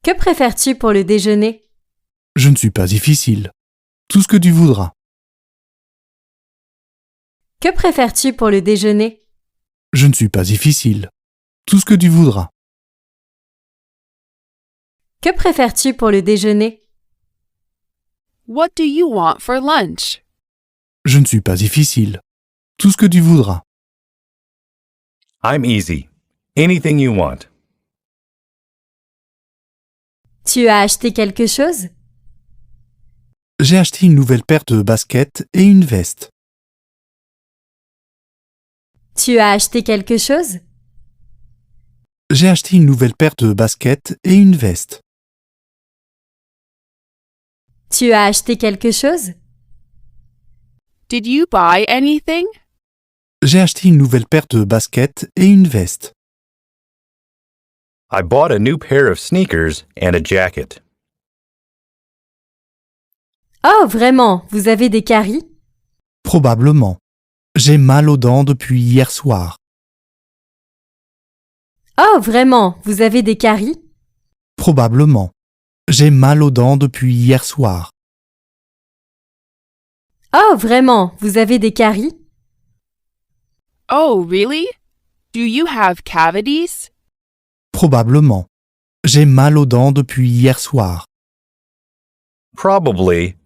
Que préfères-tu pour le déjeuner? Je ne suis pas difficile. Tout ce que tu voudras. Que préfères-tu pour le déjeuner? Je ne suis pas difficile. Tout ce que tu voudras. Que préfères-tu pour le déjeuner? What do you want for lunch? Je ne suis pas difficile. Tout ce que tu voudras. I'm easy. Anything you want. Tu as acheté quelque chose? J'ai acheté une nouvelle paire de baskets et une veste. Tu as acheté quelque chose? J'ai acheté une nouvelle paire de baskets et une veste. Tu as acheté quelque chose? Did you buy anything? J'ai acheté une nouvelle paire de baskets et une veste. I bought a new pair of sneakers and a jacket. Oh, vraiment, vous avez des caries? Probablement. J'ai mal aux dents depuis hier soir. Oh, vraiment, vous avez des caries? Probablement. J'ai mal aux dents depuis hier soir. Oh, vraiment, vous avez des caries? Oh, really? Do you have cavities? Probablement. J'ai mal aux dents depuis hier soir. Probably.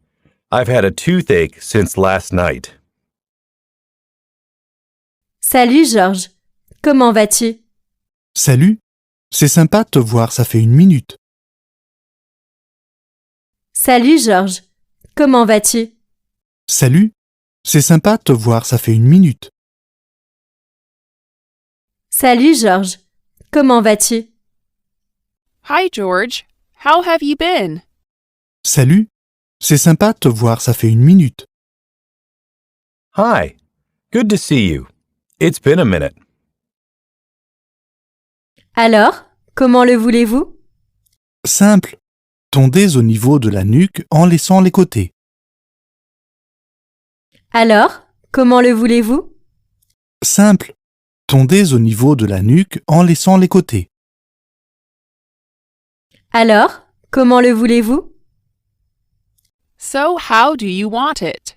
I've had a toothache since last night. Salut, Georges. Comment vas-tu? Salut. C'est sympa de te voir, ça fait une minute. Salut, Georges. Comment vas-tu? Salut. C'est sympa de te voir, ça fait une minute. Salut, Georges. Comment vas-tu? Hi, George. How have you been? Salut. C'est sympa de te voir, ça fait une minute. Hi. Good to see you. It's been a minute. Alors, comment le voulez-vous? Simple. Tondez au niveau de la nuque en laissant les côtés. Alors, comment le voulez-vous? Simple. Tondez au niveau de la nuque en laissant les côtés. Alors, comment le voulez-vous? So, how do you want it?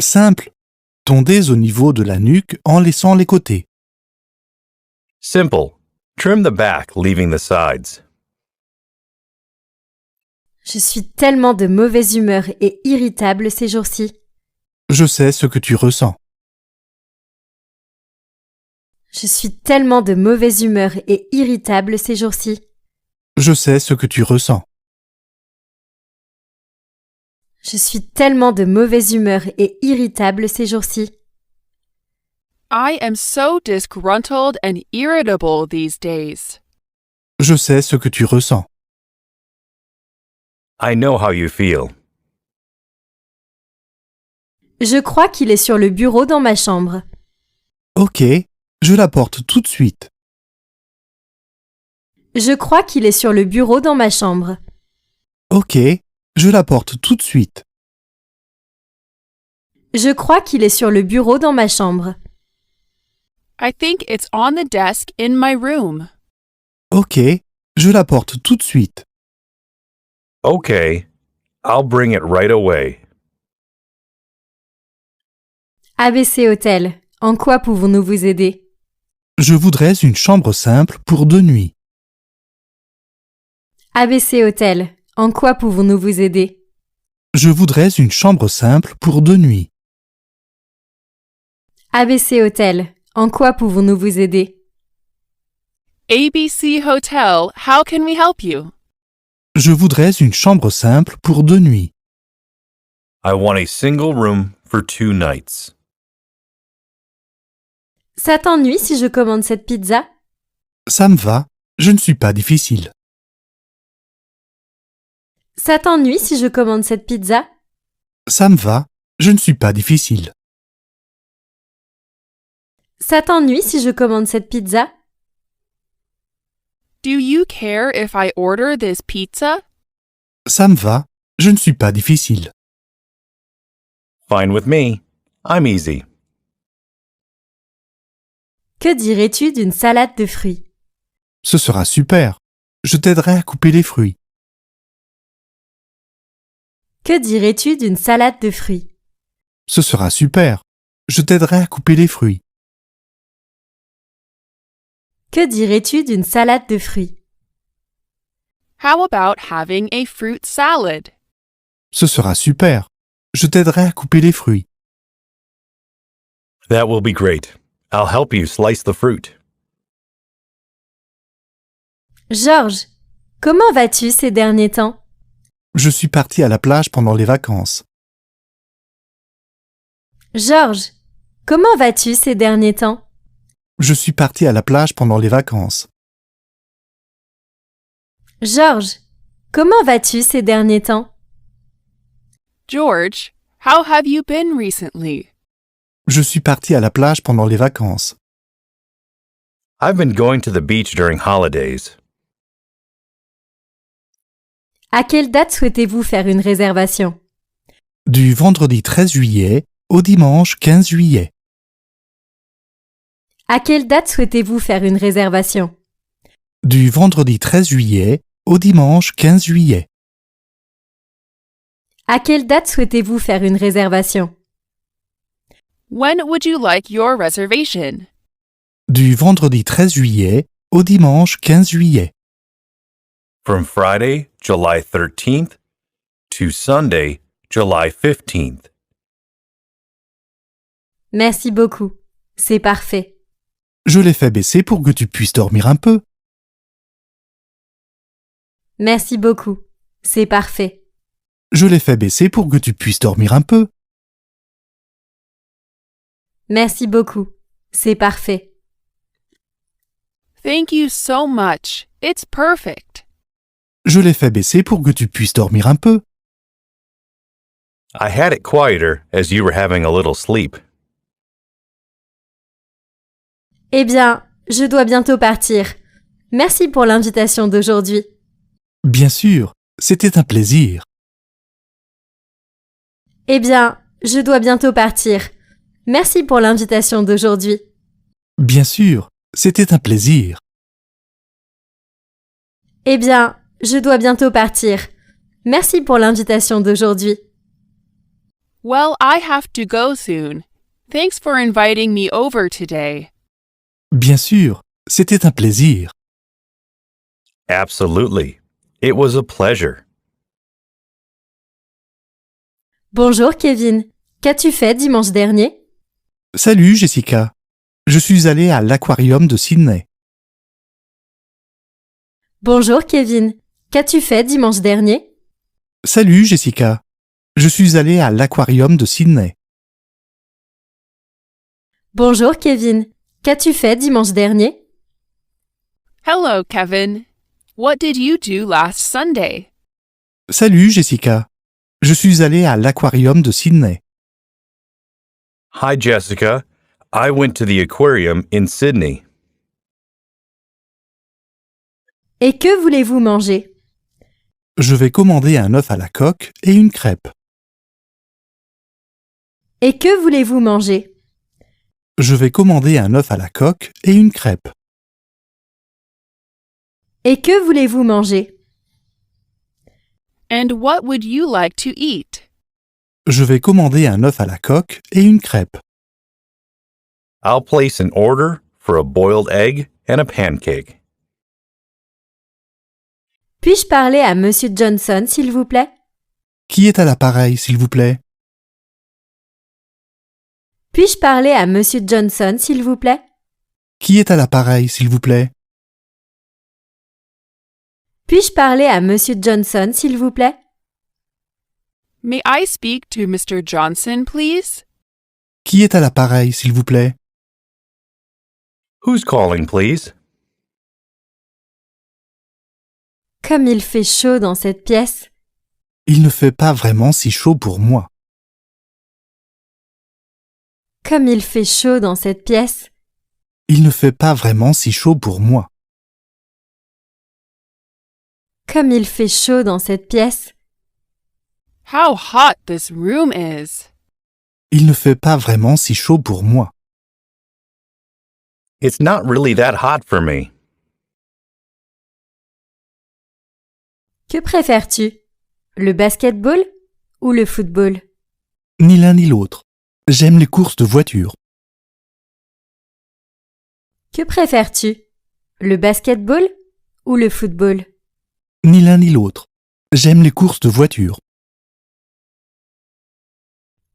Simple. Tondez au niveau de la nuque en laissant les côtés. Simple. Trim the back, leaving the sides. Je suis tellement de mauvaise humeur et irritable ces jours-ci. Je sais ce que tu ressens. Je suis tellement de mauvaise humeur et irritable ces jours-ci. Je sais ce que tu ressens. Je suis tellement de mauvaise humeur et irritable ces jours-ci. I am so disgruntled and irritable these days. Je sais ce que tu ressens. I know how you feel. Je crois qu'il est sur le bureau dans ma chambre. Ok, je l'apporte tout de suite. Je crois qu'il est sur le bureau dans ma chambre. Ok, je l'apporte tout de suite. Je crois qu'il est sur le bureau dans ma chambre. I think it's on the desk in my room. Ok, je l'apporte tout de suite. Okay, I'll bring it right away. ABC Hôtel. En quoi pouvons-nous vous aider? Je voudrais une chambre simple pour 2 nuits. ABC Hôtel. En quoi pouvons-nous vous aider? Je voudrais une chambre simple pour 2 nuits. ABC Hôtel. En quoi pouvons-nous vous aider? ABC Hotel, how can we help you? Je voudrais une chambre simple pour 2 nuits. I want a single room for 2 nights. Ça t'ennuie si je commande cette pizza? Ça me va, je ne suis pas difficile. Ça t'ennuie si je commande cette pizza? Ça me va, je ne suis pas difficile. Ça t'ennuie si je commande cette pizza? Do you care if I order this pizza? Ça me va, je ne suis pas difficile. Fine with me. I'm easy. Que dirais-tu d'une salade de fruits? Ce sera super. Je t'aiderai à couper les fruits. Que dirais-tu d'une salade de fruits? Ce sera super. Je t'aiderai à couper les fruits. Que dirais-tu d'une salade de fruits? How about having a fruit salad? Ce sera super. Je t'aiderai à couper les fruits. That will be great. I'll help you slice the fruit. Georges, comment vas-tu ces derniers temps? Je suis parti à la plage pendant les vacances. Georges, comment vas-tu ces derniers temps? Je suis parti à la plage pendant les vacances. Georges, comment vas-tu ces derniers temps? George, how have you been recently? Je suis parti à la plage pendant les vacances. I've been going to the beach during holidays. À quelle date souhaitez-vous faire une réservation? Du vendredi 13 juillet au dimanche 15 juillet. À quelle date souhaitez-vous faire une réservation? Du vendredi 13 juillet au dimanche 15 juillet. À quelle date souhaitez-vous faire une réservation? When would you like your reservation? Du vendredi 13 juillet au dimanche 15 juillet. From Friday, July 13th to Sunday, July 15th. Merci beaucoup. C'est parfait. Je l'ai fait baisser pour que tu puisses dormir un peu. Merci beaucoup. C'est parfait. Je l'ai fait baisser pour que tu puisses dormir un peu. Merci beaucoup. C'est parfait. Thank you so much. It's perfect. Je l'ai fait baisser pour que tu puisses dormir un peu. I had it quieter as you were having a little sleep. Eh bien, je dois bientôt partir. Merci pour l'invitation d'aujourd'hui. Bien sûr, c'était un plaisir. Eh bien, je dois bientôt partir. Merci pour l'invitation d'aujourd'hui. Bien sûr, c'était un plaisir. Eh bien, je dois bientôt partir. Merci pour l'invitation d'aujourd'hui. Well, I have to go soon. Thanks for inviting me over today. Bien sûr, c'était un plaisir. Absolutely. It was a pleasure. Bonjour Kevin. Qu'as-tu fait dimanche dernier? Salut Jessica. Je suis allé à l'aquarium de Sydney. Bonjour Kevin. Qu'as-tu fait dimanche dernier? Salut Jessica. Je suis allé à l'aquarium de Sydney. Bonjour Kevin. Qu'as-tu fait dimanche dernier? Hello, Kevin. What did you do last Sunday? Salut Jessica. Je suis allé à l'aquarium de Sydney. Hi, Jessica. I went to the aquarium in Sydney. Et que voulez-vous manger? Je vais commander un œuf à la coque et une crêpe. Et que voulez-vous manger? Je vais commander un œuf à la coque et une crêpe. Et que voulez-vous manger? And what would you like to eat? Je vais commander un œuf à la coque et une crêpe. I'll place an order for a boiled egg and a pancake. Puis-je parler à Monsieur Johnson, s'il vous plaît? Qui est à l'appareil, s'il vous plaît? Puis-je parler à Monsieur Johnson, s'il vous plaît? Qui est à l'appareil, s'il vous plaît? Puis-je parler à Monsieur Johnson, s'il vous plaît? May I speak to Mr. Johnson, please? Qui est à l'appareil, s'il vous plaît? Who's calling, please? Comme il fait chaud dans cette pièce. Il ne fait pas vraiment si chaud pour moi. Comme il fait chaud dans cette pièce. Il ne fait pas vraiment si chaud pour moi. Comme il fait chaud dans cette pièce. How hot this room is! Il ne fait pas vraiment si chaud pour moi. It's not really that hot for me. Que préfères-tu? Le basketball ou le football? Ni l'un ni l'autre. J'aime les courses de voiture. Que préfères-tu? Le basketball ou le football? Ni l'un ni l'autre. J'aime les courses de voiture.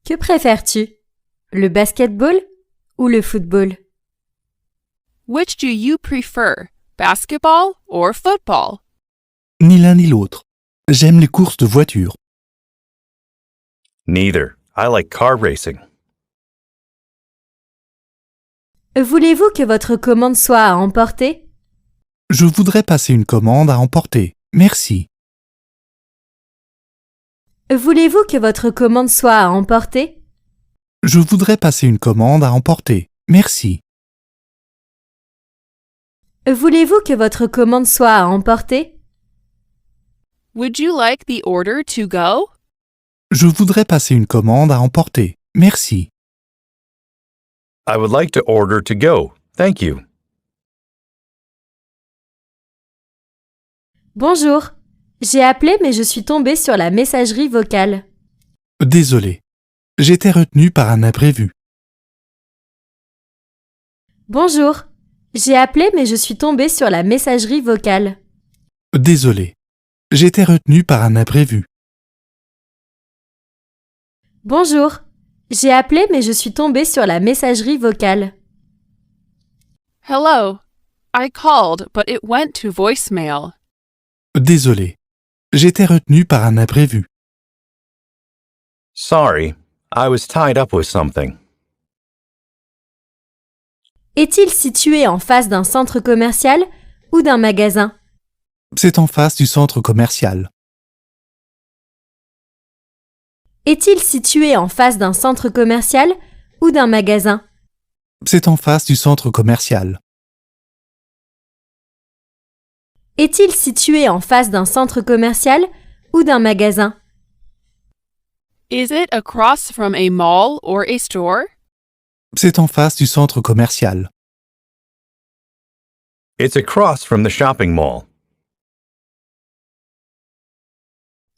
Que préfères-tu? Le basketball ou le football? Which do you prefer, basketball or football? Ni l'un ni l'autre. J'aime les courses de voiture. Neither. I like car racing. Voulez-vous que votre commande soit à emporter? Je voudrais passer une commande à emporter. Merci. Voulez-vous que votre commande soit à emporter? Je voudrais passer une commande à emporter. Merci. Voulez-vous que votre commande soit à emporter? Would you like the order to go? Je voudrais passer une commande à emporter. Merci. I would like to order to go. Thank you. Bonjour. J'ai appelé mais je suis tombée sur la messagerie vocale. Désolé. J'étais retenu par un imprévu. Bonjour. J'ai appelé mais je suis tombée sur la messagerie vocale. Désolé. J'étais retenu par un imprévu. Bonjour. J'ai appelé mais je suis tombée sur la messagerie vocale. Hello. I called, but it went to voicemail. Désolé. J'étais retenu par un imprévu. Sorry. I was tied up with something. Est-il situé en face d'un centre commercial ou d'un magasin? C'est en face du centre commercial. Est-il situé en face d'un centre commercial ou d'un magasin? C'est en face du centre commercial. Est-il situé en face d'un centre commercial ou d'un magasin? Is it across from a mall or a store? C'est en face du centre commercial. It's across from the shopping mall.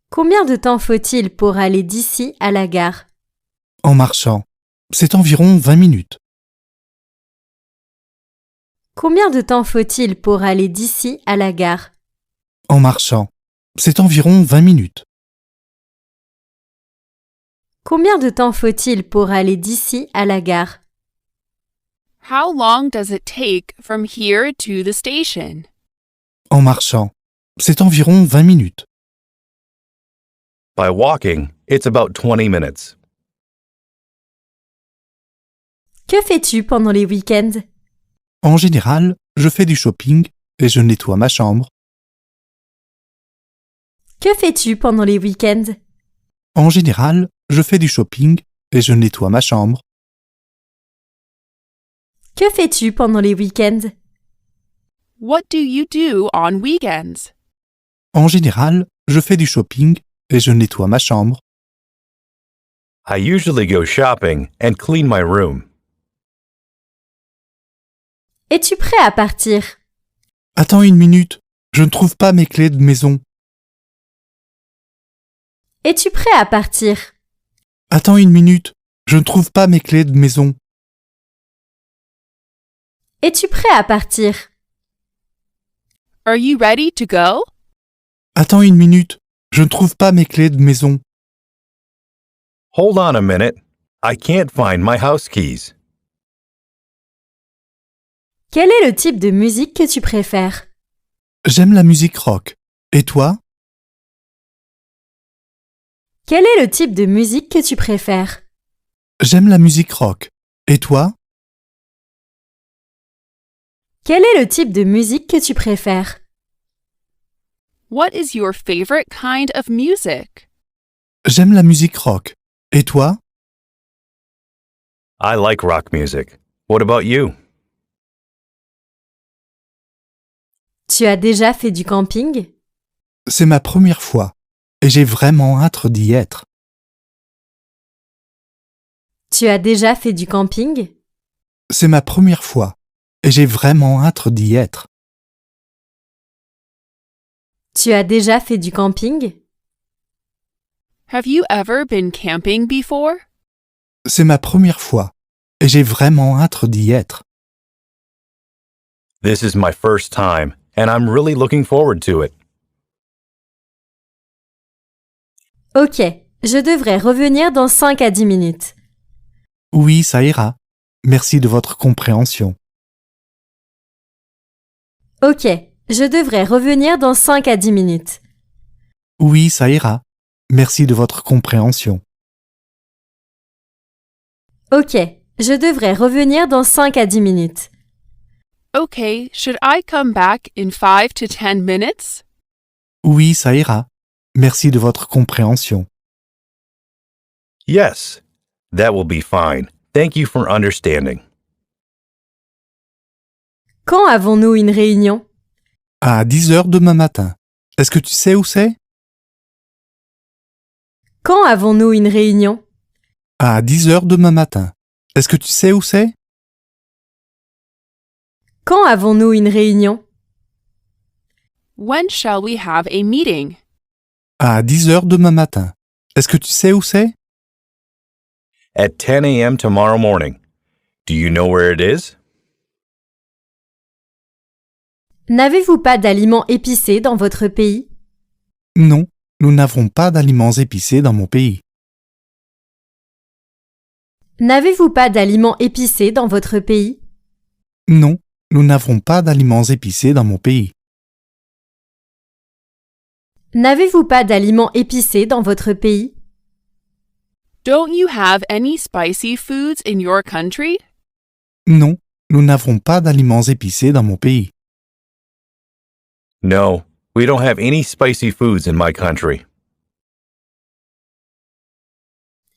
Combien de temps faut-il pour aller d'ici à la gare? En marchant. C'est environ 20 minutes. Combien de temps faut-il pour aller d'ici à la gare? En marchant. C'est environ 20 minutes. Combien de temps faut-il pour aller d'ici à la gare? How long does it take from here to the station? En marchant. C'est environ 20 minutes. By walking, it's about 20 minutes. Que fais-tu pendant les week-ends? En général, je fais du shopping et je nettoie ma chambre. Que fais-tu pendant les week-ends? En général, je fais du shopping et je nettoie ma chambre. Que fais-tu pendant les week-ends? What do you do on weekends? En général, je fais du shopping et je nettoie ma chambre. I usually go shopping and clean my room. Es-tu prêt à partir? Attends une minute, je ne trouve pas mes clés de maison. Es-tu prêt à partir? Attends une minute, je ne trouve pas mes clés de maison. Es-tu prêt à partir? Are you ready to go? Attends une minute, je ne trouve pas mes clés de maison. Hold on a minute. I can't find my house keys. Quel est le type de musique que tu préfères? J'aime la musique rock. Et toi? Quel est le type de musique que tu préfères? J'aime la musique rock. Et toi? Quel est le type de musique que tu préfères? What is your favorite kind of music? J'aime la musique rock. Et toi? I like rock music. What about you? Tu as déjà fait du camping? C'est ma première fois et j'ai vraiment hâte d'y être. Tu as déjà fait du camping? C'est ma première fois et j'ai vraiment hâte d'y être. Tu as déjà fait du camping? Have you ever been camping before? C'est ma première fois et j'ai vraiment hâte d'y être. This is my first time, and I'm really looking forward to it. Ok, je devrais revenir dans 5 à 10 minutes. Oui, ça ira. Merci de votre compréhension. Ok, je devrais revenir dans 5 à 10 minutes. Oui, ça ira. Merci de votre compréhension. Ok, je devrais revenir dans 5 à 10 minutes. Okay, should I come back in 5 to 10 minutes? Oui, ça ira. Merci de votre compréhension. Yes, that will be fine. Thank you for understanding. Quand avons-nous une réunion? À 10 heures demain matin. Est-ce que tu sais où c'est? Quand avons-nous une réunion? À 10 heures demain matin. Est-ce que tu sais où c'est? Quand avons-nous une réunion? When shall we have a meeting? À 10 heures demain matin. Est-ce que tu sais où c'est? At 10 a.m. tomorrow morning. Do you know where it is? N'avez-vous pas d'aliments épicés dans votre pays? Non, nous n'avons pas d'aliments épicés dans mon pays. N'avez-vous pas d'aliments épicés dans votre pays? Non, nous n'avons pas d'aliments épicés dans mon pays. N'avez-vous pas d'aliments épicés dans votre pays? Don't you have any spicy foods in your country? Non, nous n'avons pas d'aliments épicés dans mon pays. No, we don't have any spicy foods in my country.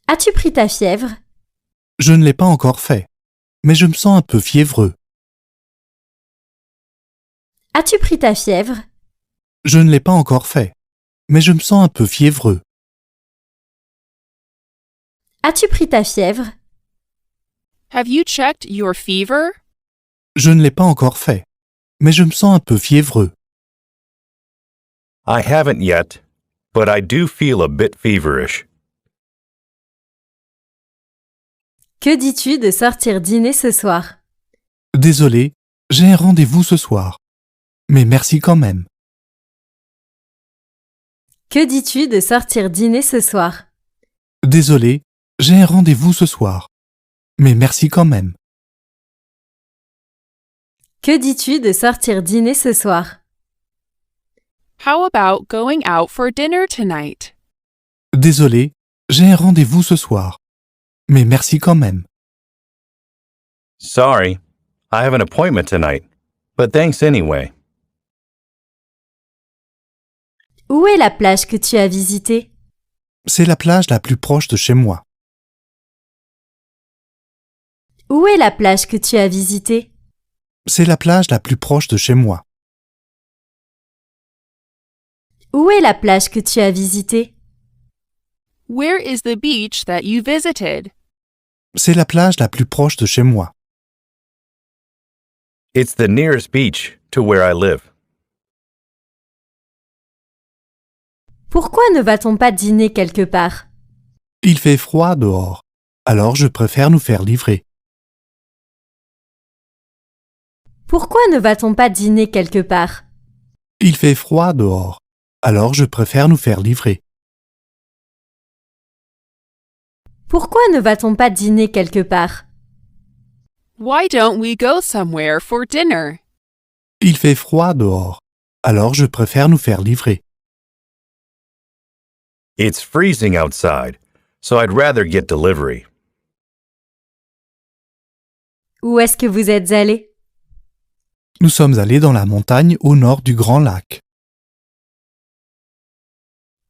As-tu pris ta fièvre? Je ne l'ai pas encore fait, mais je me sens un peu fiévreux. As-tu pris ta fièvre? Je ne l'ai pas encore fait, mais je me sens un peu fiévreux. As-tu pris ta fièvre? Have you checked your fever? Je ne l'ai pas encore fait, mais je me sens un peu fiévreux. I haven't yet, but I do feel a bit feverish. Que dis-tu de sortir dîner ce soir? Désolé, j'ai un rendez-vous ce soir. Mais merci quand même. Que dis-tu de sortir dîner ce soir? Désolé, j'ai un rendez-vous ce soir. Mais merci quand même. Que dis-tu de sortir dîner ce soir? How about going out for dinner tonight? Désolé, j'ai un rendez-vous ce soir. Mais merci quand même. Sorry, I have an appointment tonight, but thanks anyway. Où est la plage que tu as visitée? C'est la plage la plus proche de chez moi. Où est la plage que tu as visitée? C'est la plage la plus proche de chez moi. Où est la plage que tu as visitée? Where is the beach that you visited? C'est la plage la plus proche de chez moi. It's the nearest beach to where I live. Pourquoi ne va-t-on pas dîner quelque part? Il fait froid dehors, alors je préfère nous faire livrer. Pourquoi ne va-t-on pas dîner quelque part? Il fait froid dehors, alors je préfère nous faire livrer. Pourquoi ne va-t-on pas dîner quelque part? Why don't we go somewhere for dinner? Il fait froid dehors, alors je préfère nous faire livrer. It's freezing outside, so I'd rather get delivery. Où est-ce que vous êtes allé? Nous sommes allés dans la montagne au nord du Grand Lac.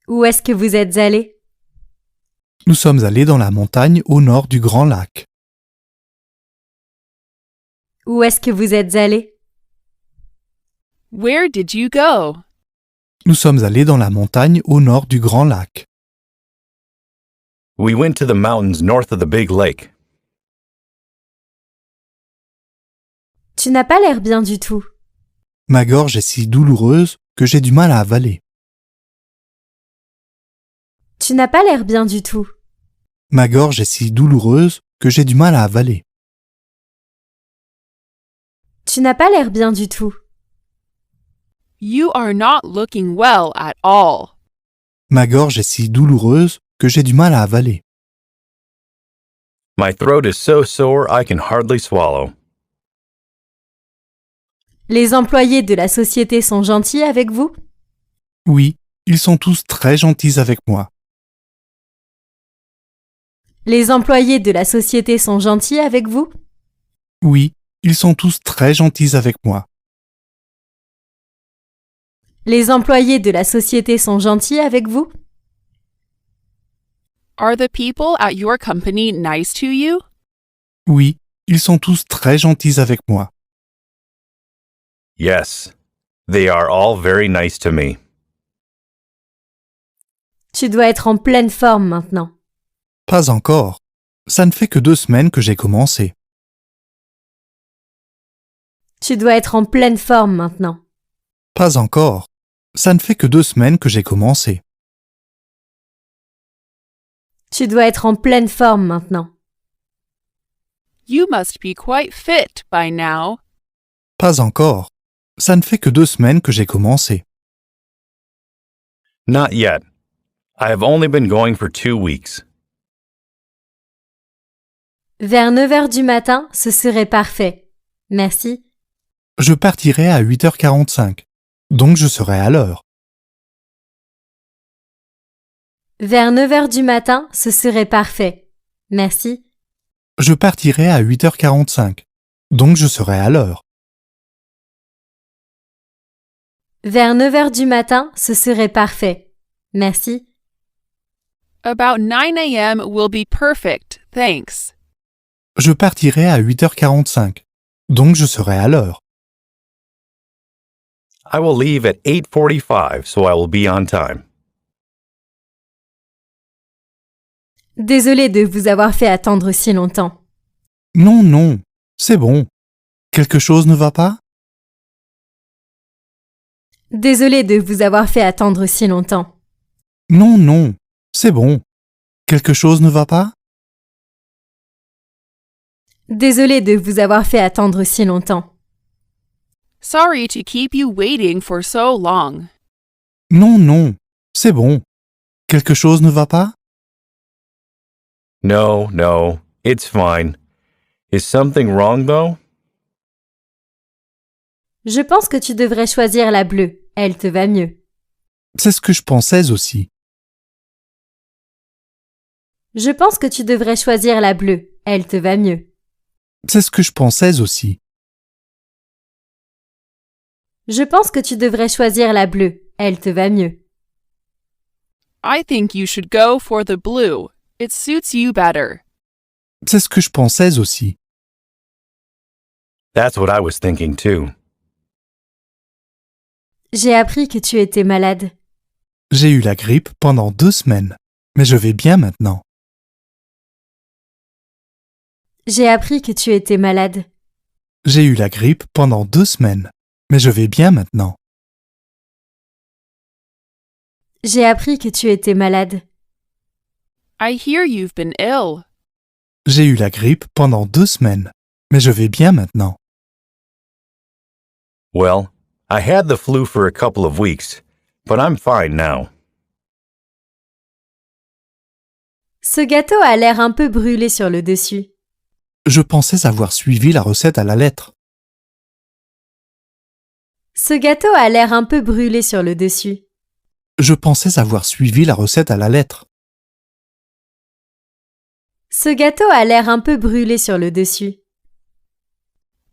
Où est-ce que vous êtes allé? Nous sommes allés dans la montagne au nord du Grand Lac. Où est-ce que vous êtes allé? Where did you go? Nous sommes allés dans la montagne au nord du Grand Lac. We went to the mountains north of the big lake. Tu n'as pas l'air bien du tout. Ma gorge est si douloureuse que j'ai du mal à avaler. Tu n'as pas l'air bien du tout. Ma gorge est si douloureuse que j'ai du mal à avaler. Tu n'as pas l'air bien du tout. You are not looking well at all. Ma gorge est si douloureuse que j'ai du mal à avaler. My throat is so sore I can hardly swallow. Les employés de la société sont gentils avec vous? Oui, ils sont tous très gentils avec moi. Les employés de la société sont gentils avec vous? Oui, ils sont tous très gentils avec moi. Les employés de la société sont gentils avec vous? Are the people at your company nice to you? Oui, ils sont tous très gentils avec moi. Yes, they are all very nice to me. Tu dois être en pleine forme maintenant. Pas encore. Ça ne fait que 2 semaines que j'ai commencé. Tu dois être en pleine forme maintenant. Pas encore. Ça ne fait que 2 semaines que j'ai commencé. Tu dois être en pleine forme maintenant. You must be quite fit by now. Pas encore. Ça ne fait que 2 semaines que j'ai commencé. Not yet. I have only been going for 2 weeks. Vers 9 heures du matin, ce serait parfait. Merci. Je partirai à 8h45. Donc je serai à l'heure. Vers 9 heures du matin, ce serait parfait. Merci. Je partirai à 8h45. Donc je serai à l'heure. Vers 9 heures du matin, ce serait parfait. Merci. About 9 a.m. will be perfect, thanks. Je partirai à 8h45. Donc je serai à l'heure. I will leave at 8:45, so I will be on time. Désolé de vous avoir fait attendre si longtemps. Non, non, c'est bon. Quelque chose ne va pas? Désolé de vous avoir fait attendre si longtemps. Non, non, c'est bon. Quelque chose ne va pas? Désolé de vous avoir fait attendre si longtemps. Sorry to keep you waiting for so long. Non, non, c'est bon. Quelque chose ne va pas? No, no, it's fine. Is something wrong, though? Je pense que tu devrais choisir la bleue. Elle te va mieux. C'est ce que je pensais aussi. Je pense que tu devrais choisir la bleue. Elle te va mieux. C'est ce que je pensais aussi. Je pense que tu devrais choisir la bleue. Elle te va mieux. I think you should go for the blue. It suits you better. C'est ce que je pensais aussi. That's what I was thinking too. J'ai appris que tu étais malade. J'ai eu la grippe pendant 2 semaines, mais je vais bien maintenant. J'ai appris que tu étais malade. J'ai eu la grippe pendant 2 semaines, mais je vais bien maintenant. J'ai appris que tu étais malade. I hear you've been ill. J'ai eu la grippe pendant 2 semaines, mais je vais bien maintenant. Well, I had the flu for a couple of weeks, but I'm fine now. Ce gâteau a l'air un peu brûlé sur le dessus. Je pensais avoir suivi la recette à la lettre. Ce gâteau a l'air un peu brûlé sur le dessus. Je pensais avoir suivi la recette à la lettre. Ce gâteau a l'air un peu brûlé sur le dessus.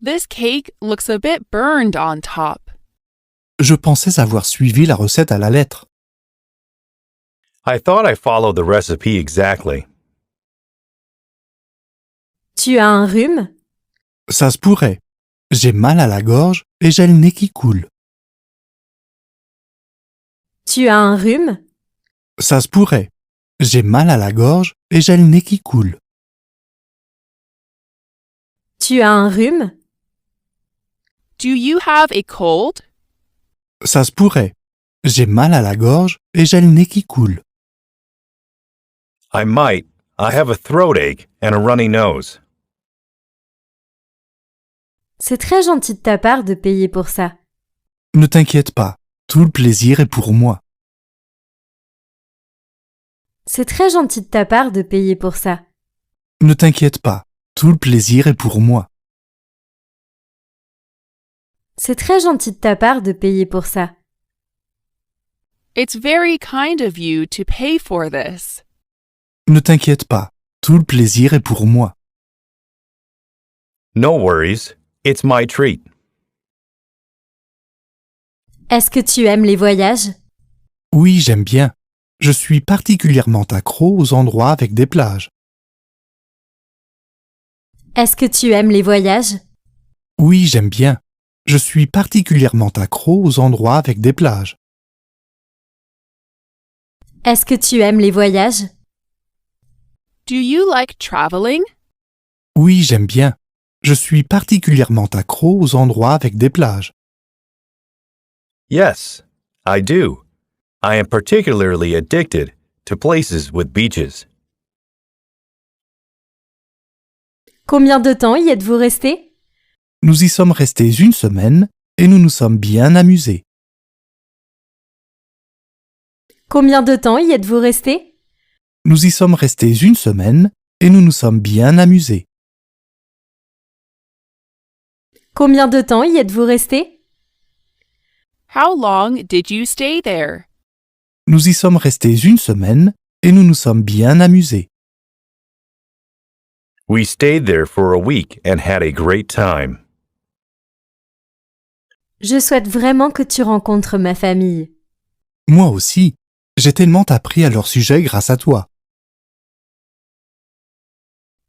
This cake looks a bit burned on top. Je pensais avoir suivi la recette à la lettre. I thought I followed the recipe exactly. Tu as un rhume? Ça se pourrait. J'ai mal à la gorge et j'ai le nez qui coule. Tu as un rhume? Ça se pourrait. J'ai mal à la gorge et j'ai le nez qui coule. Tu as un rhume? Do you have a cold? Ça se pourrait. J'ai mal à la gorge et j'ai le nez qui coule. I might. I have a throat ache and a runny nose. C'est très gentil de ta part de payer pour ça. Ne t'inquiète pas, tout le plaisir est pour moi. C'est très gentil de ta part de payer pour ça. Ne t'inquiète pas, tout le plaisir est pour moi. C'est très gentil de ta part de payer pour ça. It's very kind of you to pay for this. Ne t'inquiète pas, tout le plaisir est pour moi. No worries. It's my treat. Est-ce que tu aimes les voyages? Oui, j'aime bien. Je suis particulièrement accro aux endroits avec des plages. Est-ce que tu aimes les voyages? Oui, j'aime bien. Je suis particulièrement accro aux endroits avec des plages. Est-ce que tu aimes les voyages? Do you like traveling? Oui, j'aime bien. Je suis particulièrement accro aux endroits avec des plages. Yes, I do. I am particularly addicted to places with beaches. Combien de temps y êtes-vous resté? Nous y sommes restés 1 semaine et nous nous sommes bien amusés. Combien de temps y êtes-vous resté? Nous y sommes restés 1 semaine et nous nous sommes bien amusés. Combien de temps y êtes-vous resté? How long did you stay there? Nous y sommes restés 1 semaine et nous nous sommes bien amusés. We stayed there for a week and had a great time. Je souhaite vraiment que tu rencontres ma famille. Moi aussi, j'ai tellement appris à leur sujet grâce à toi.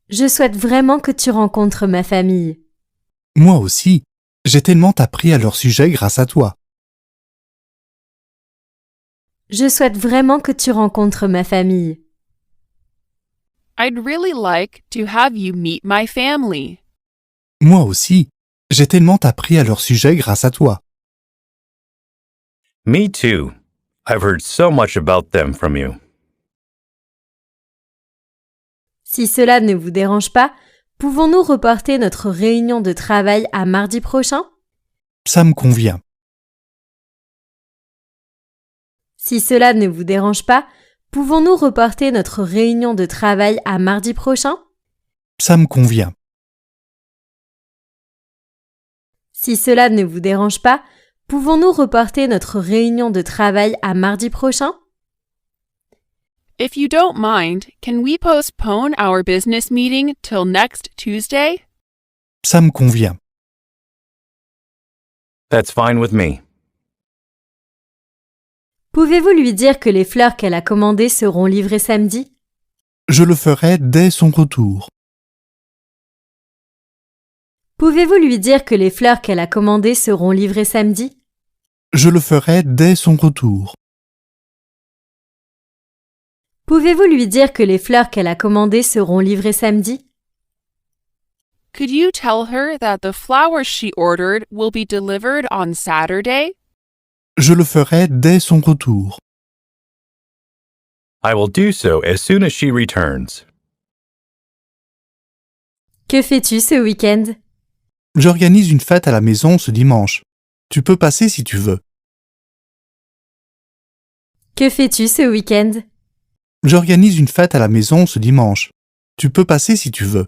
Je souhaite vraiment que tu rencontres ma famille. Moi aussi, j'ai tellement appris à leur sujet grâce à toi. Je souhaite vraiment que tu rencontres ma famille. I'd really like to have you meet my family. Moi aussi, j'ai tellement appris à leur sujet grâce à toi. Me too. I've heard so much about them from you. Si cela ne vous dérange pas, pouvons-nous reporter notre réunion de travail à mardi prochain? Ça me convient. Si cela ne vous dérange pas, pouvons-nous reporter notre réunion de travail à mardi prochain? Ça me convient. Si cela ne vous dérange pas, pouvons-nous reporter notre réunion de travail à mardi prochain? If you don't mind, can we postpone our business meeting till next Tuesday? Ça me convient. That's fine with me. Pouvez-vous lui dire que les fleurs qu'elle a commandées seront livrées samedi? Je le ferai dès son retour. Pouvez-vous lui dire que les fleurs qu'elle a commandées seront livrées samedi? Je le ferai dès son retour. Pouvez-vous lui dire que les fleurs qu'elle a commandées seront livrées samedi? Could you tell her that the flowers she ordered will be delivered on Saturday? Je le ferai dès son retour. I will do so as soon as she returns. Que fais-tu ce week-end? J'organise une fête à la maison ce dimanche. Tu peux passer si tu veux. Que fais-tu ce week-end? J'organise une fête à la maison ce dimanche. Tu peux passer si tu veux.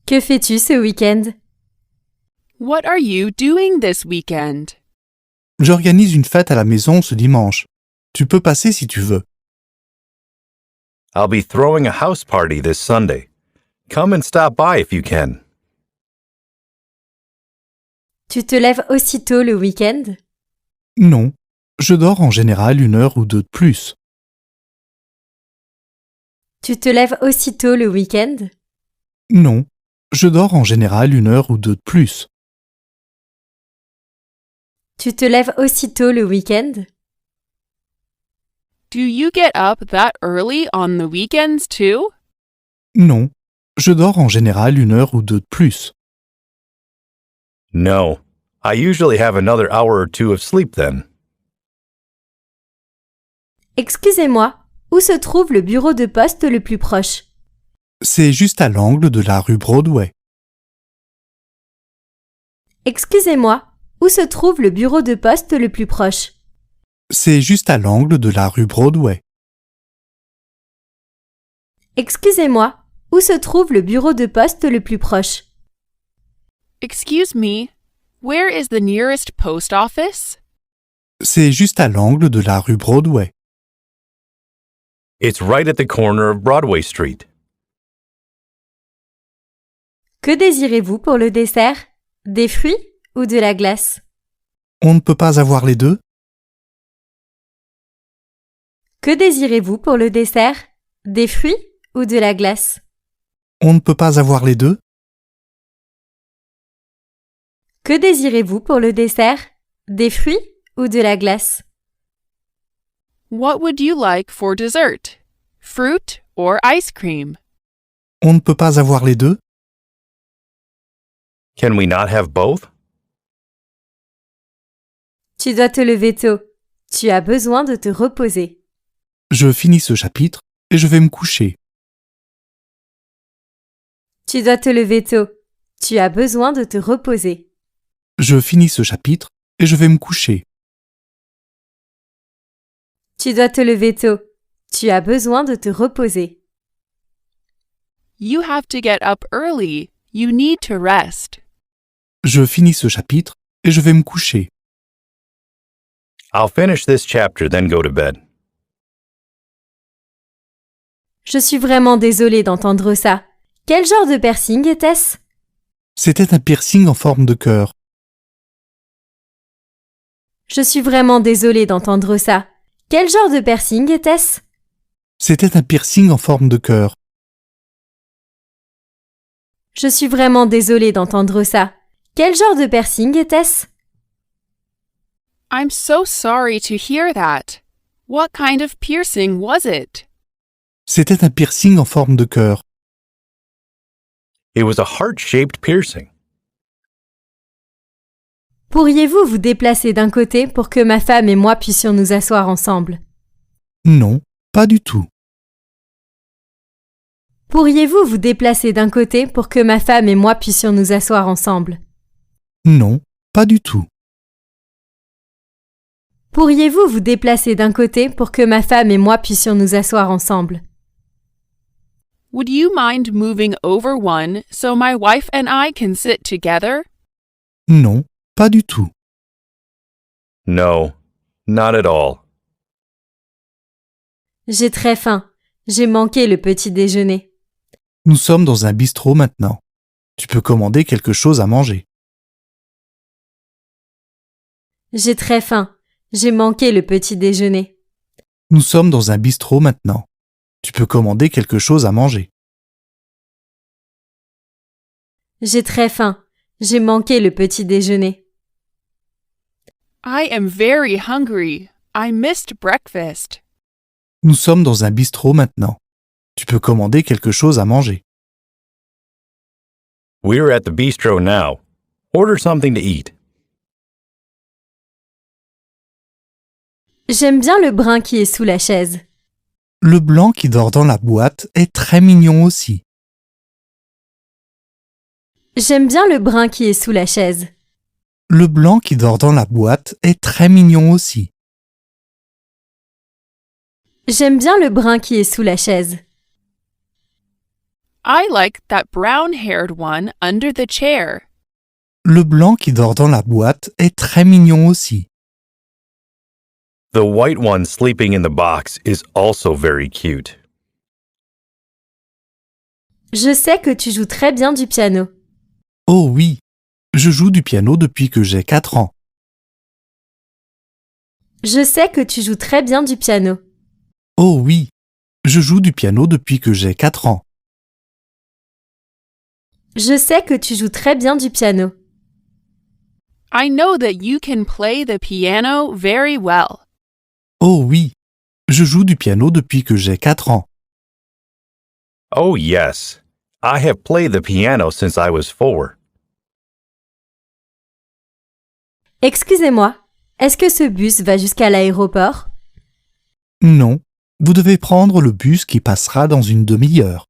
Que fais-tu ce week-end? What are you doing this weekend? J'organise une fête à la maison ce dimanche. Tu peux passer si tu veux. I'll be throwing a house party this Sunday. Come and stop by if you can. Tu te lèves aussitôt le week-end? Non, je dors en général 1 heure ou 2 de plus. Tu te lèves aussitôt le week-end? Non, je dors en général 1 heure ou 2 de plus. Tu te lèves aussitôt le week-end? Do you get up that early on the weekends too? Non, je dors en général 1 heure ou 2 de plus. No, I usually have another hour or two of sleep then. Excusez-moi, où se trouve le bureau de poste le plus proche? C'est juste à l'angle de la rue Broadway. Excusez-moi, où se trouve le bureau de poste le plus proche? C'est juste à l'angle de la rue Broadway. Excusez-moi, où se trouve le bureau de poste le plus proche? Excuse me, where is the nearest post office? C'est juste à l'angle de la rue Broadway. It's right at the corner of Broadway Street. Que désirez-vous pour le dessert? Des fruits ou de la glace? On ne peut pas avoir les deux? Que désirez-vous pour le dessert? Des fruits ou de la glace? On ne peut pas avoir les deux? Que désirez-vous pour le dessert? Des fruits ou de la glace? What would you like for dessert? Fruit or ice cream? On ne peut pas avoir les deux? Can we not have both? Tu dois te lever tôt. Tu as besoin de te reposer. Je finis ce chapitre et je vais me coucher. Tu dois te lever tôt. Tu as besoin de te reposer. Je finis ce chapitre et je vais me coucher. Tu dois te lever tôt. Tu as besoin de te reposer. You have to get up early. You need to rest. Je finis ce chapitre et je vais me coucher. I'll finish this chapter, then go to bed. Je suis vraiment désolée d'entendre ça. Quel genre de piercing était-ce? C'était un piercing en forme de cœur. Je suis vraiment désolée d'entendre ça. Quel genre de piercing était-ce? C'était un piercing en forme de cœur. Je suis vraiment désolée d'entendre ça. Quel genre de piercing était-ce? I'm so sorry to hear that. What kind of piercing was it? C'était un piercing en forme de cœur. It was a heart-shaped piercing. Pourriez-vous vous déplacer d'un côté pour que ma femme et moi puissions nous asseoir ensemble? Non, pas du tout. Pourriez-vous vous déplacer d'un côté pour que ma femme et moi puissions nous asseoir ensemble? Non, pas du tout. Pourriez-vous vous déplacer d'un côté pour que ma femme et moi puissions nous asseoir ensemble? Would you mind moving over one so my wife and I can sit together? Non, pas du tout. No, not at all. J'ai très faim. J'ai manqué le petit déjeuner. Nous sommes dans un bistrot maintenant. Tu peux commander quelque chose à manger. J'ai très faim. J'ai manqué le petit déjeuner. Nous sommes dans un bistrot maintenant. Tu peux commander quelque chose à manger. J'ai très faim. J'ai manqué le petit déjeuner. I am very hungry. I missed breakfast. Nous sommes dans un bistrot maintenant. Tu peux commander quelque chose à manger. We're at the bistro now. Order something to eat. J'aime bien le brun qui est sous la chaise. Le blanc qui dort dans la boîte est très mignon aussi. J'aime bien le brun qui est sous la chaise. Le blanc qui dort dans la boîte est très mignon aussi. J'aime bien le brun qui est sous la chaise. I like that brown-haired one under the chair. Le blanc qui dort dans la boîte est très mignon aussi. The white one sleeping in the box is also very cute. Je sais que tu joues très bien du piano. Oh oui, je joue du piano depuis que j'ai 4 ans. Je sais que tu joues très bien du piano. Oh oui, je joue du piano depuis que j'ai 4 ans. Je sais que tu joues très bien du piano. I know that you can play the piano very well. Oh oui, je joue du piano depuis que j'ai 4 ans. Oh, yes. I have played the piano since I was 4. Excusez-moi, est-ce que ce bus va jusqu'à l'aéroport? Non, vous devez prendre le bus qui passera dans une demi-heure.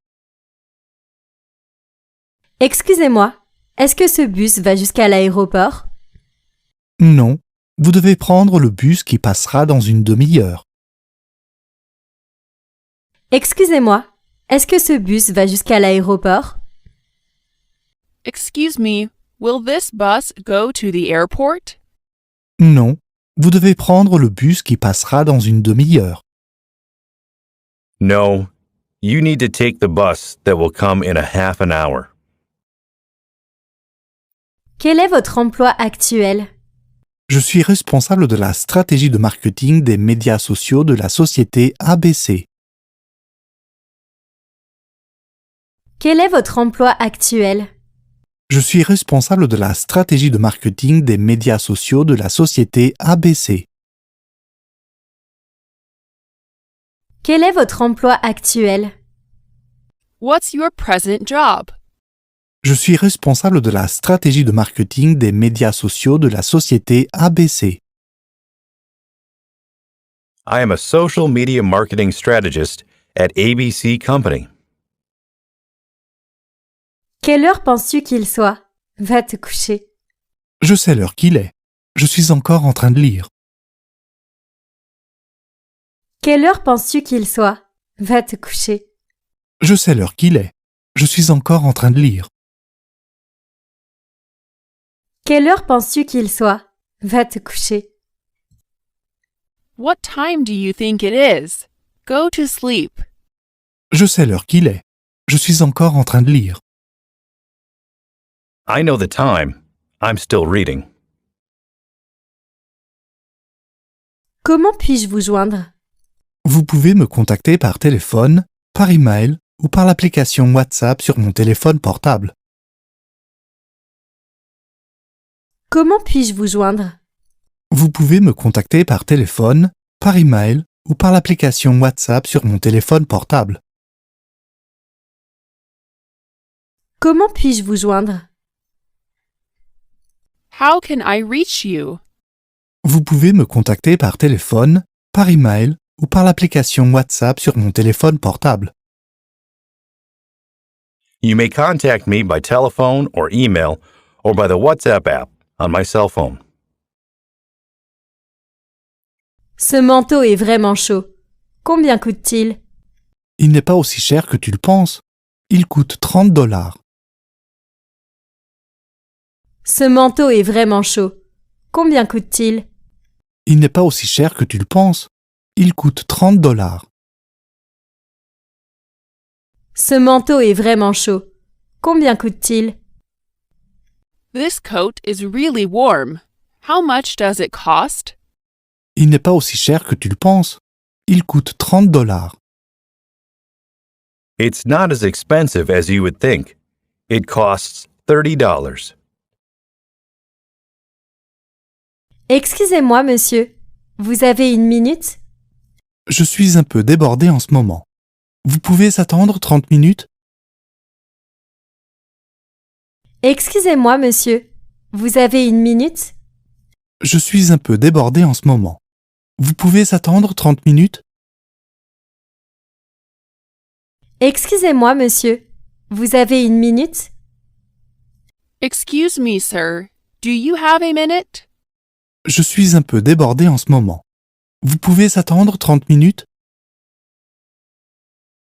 Excusez-moi, est-ce que ce bus va jusqu'à l'aéroport? Non, vous devez prendre le bus qui passera dans une demi-heure. Excusez-moi, est-ce que ce bus va jusqu'à l'aéroport? Excuse me, will this bus go to the airport? Non, vous devez prendre le bus qui passera dans une demi-heure. No, you need to take the bus that will come in a half an hour. Quel est votre emploi actuel? Je suis responsable de la stratégie de marketing des médias sociaux de la société ABC. Quel est votre emploi actuel? Je suis responsable de la stratégie de marketing des médias sociaux de la société ABC. Quel est votre emploi actuel? What's your present job? Je suis responsable de la stratégie de marketing des médias sociaux de la société ABC. I am a social media marketing strategist at ABC Company. Quelle heure penses-tu qu'il soit? Va te coucher. Je sais l'heure qu'il est. Je suis encore en train de lire. Quelle heure penses-tu qu'il soit? Va te coucher. Je sais l'heure qu'il est. Je suis encore en train de lire. Quelle heure penses-tu qu'il soit? Va te coucher. What time do you think it is? Go to sleep. Je sais l'heure qu'il est. Je suis encore en train de lire. I know the time. I'm still reading. Comment puis-je vous joindre? Vous pouvez me contacter par téléphone, par email ou par l'application WhatsApp sur mon téléphone portable. Comment puis-je vous joindre? Vous pouvez me contacter par téléphone, par email ou par l'application WhatsApp sur mon téléphone portable. Comment puis-je vous joindre? How can I reach you? Vous pouvez me contacter par téléphone, par email ou par l'application WhatsApp sur mon téléphone portable. You may contact me by telephone or email or by the WhatsApp app on my cell phone. Ce manteau est vraiment chaud. Combien coûte-t-il? Il n'est pas aussi cher que tu le penses. Il coûte $30. Ce manteau est vraiment chaud. Combien coûte-t-il? Il n'est pas aussi cher que tu le penses. Il coûte $30. Ce manteau est vraiment chaud. Combien coûte-t-il? This coat is really warm. How much does it cost? Il n'est pas aussi cher que tu le penses. Il coûte $30. It's not as expensive as you would think. It costs $30. Excusez-moi, monsieur. Vous avez une minute? Je suis un peu débordé en ce moment. Vous pouvez attendre 30 minutes? Excusez-moi, monsieur. Vous avez une minute? Je suis un peu débordé en ce moment. Vous pouvez attendre 30 minutes? Excusez-moi, monsieur. Vous avez une minute? Excuse me, sir. Do you have a minute? Je suis un peu débordé en ce moment. Vous pouvez attendre 30 minutes?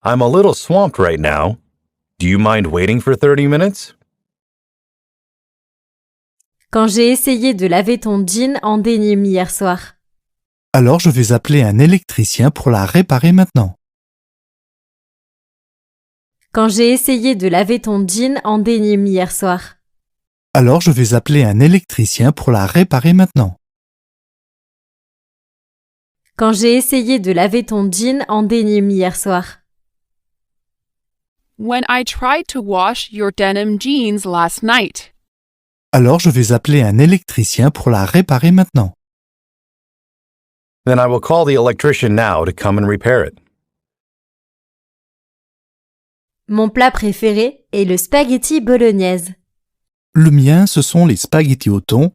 I'm a little swamped right now. Do you mind waiting for 30 minutes? Quand j'ai essayé de laver ton jean en dénime hier soir. Alors je vais appeler un électricien pour la réparer maintenant. Quand j'ai essayé de laver ton jean en dénime hier soir. Alors je vais appeler un électricien pour la réparer maintenant. Quand j'ai essayé de laver ton jean en dénime hier soir. When I tried to wash your denim jeans last night. Alors je vais appeler un électricien pour la réparer maintenant. Then I will call the electrician now to come and repair it. Mon plat préféré est le spaghetti bolognaise. Le mien, ce sont les spaghettis au thon.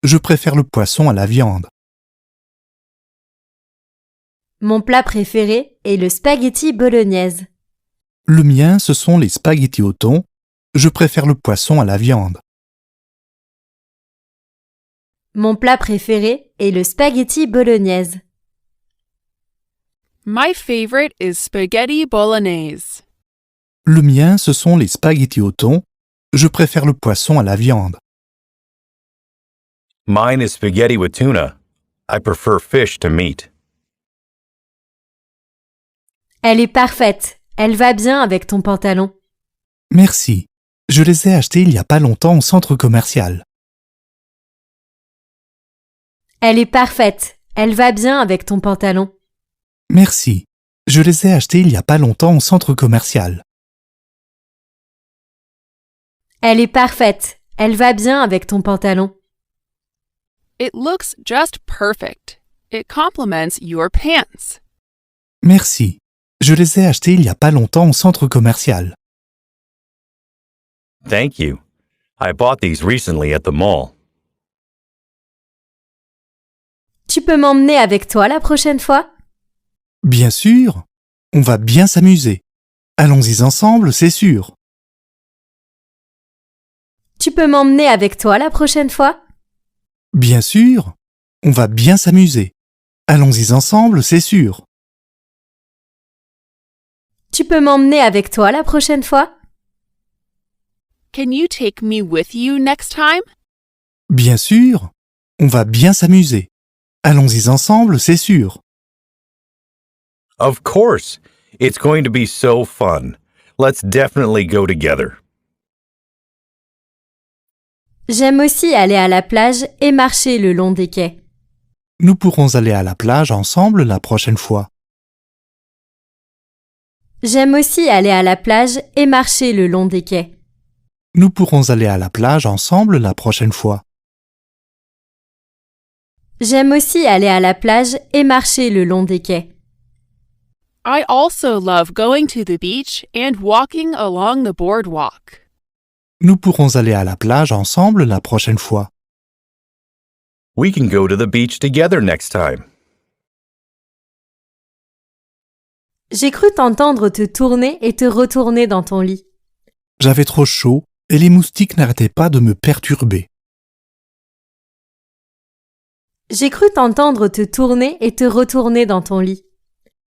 Je préfère le poisson à la viande. Mon plat préféré est le spaghetti bolognaise. Le mien, ce sont les spaghettis au thon. Je préfère le poisson à la viande. Mon plat préféré est le spaghetti bolognaise. My favorite is spaghetti bolognese. Le mien, ce sont les spaghettis au thon. Je préfère le poisson à la viande. Mine is spaghetti with tuna. I prefer fish to meat. Elle est parfaite. Elle va bien avec ton pantalon. Merci. Je les ai achetés il y a pas longtemps au centre commercial. Elle est parfaite. Elle va bien avec ton pantalon. Merci. Je les ai achetés il y a pas longtemps au centre commercial. Elle est parfaite. Elle va bien avec ton pantalon. It looks just perfect. It complements your pants. Merci. Je les ai achetés il y a pas longtemps au centre commercial. Thank you. I bought these recently at the mall. Tu peux m'emmener avec toi la prochaine fois? Bien sûr. On va bien s'amuser. Allons-y ensemble, c'est sûr. Tu peux m'emmener avec toi la prochaine fois? Bien sûr. On va bien s'amuser. Allons-y ensemble, c'est sûr. Tu peux m'emmener avec toi la prochaine fois? Can you take me with you next time? Bien sûr. On va bien s'amuser. Allons-y ensemble, c'est sûr. Of course. It's going to be so fun. Let's definitely go together. J'aime aussi aller à la plage et marcher le long des quais. Nous pourrons aller à la plage ensemble la prochaine fois. J'aime aussi aller à la plage et marcher le long des quais. Nous pourrons aller à la plage ensemble la prochaine fois. J'aime aussi aller à la plage et marcher le long des quais. I also love going to the beach and walking along the boardwalk. Nous pourrons aller à la plage ensemble la prochaine fois. We can go to the beach together next time. J'ai cru t'entendre te tourner et te retourner dans ton lit. J'avais trop chaud et les moustiques n'arrêtaient pas de me perturber. J'ai cru t'entendre te tourner et te retourner dans ton lit.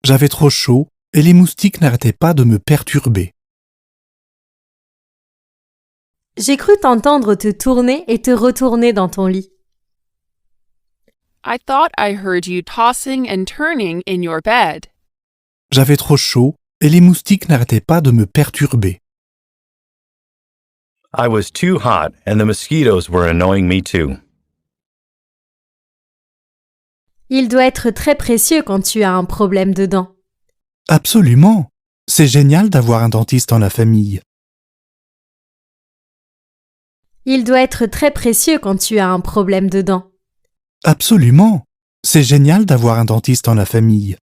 J'avais trop chaud et les moustiques n'arrêtaient pas de me perturber. J'ai cru t'entendre te tourner et te retourner dans ton lit. I thought I heard you tossing and turning in your bed. J'avais trop chaud et les moustiques n'arrêtaient pas de me perturber. I was too hot and the mosquitoes were annoying me too. Il doit être très précieux quand tu as un problème de dents. Absolument. C'est génial d'avoir un dentiste dans la famille. Il doit être très précieux quand tu as un problème de dents. Absolument. C'est génial d'avoir un dentiste dans la famille.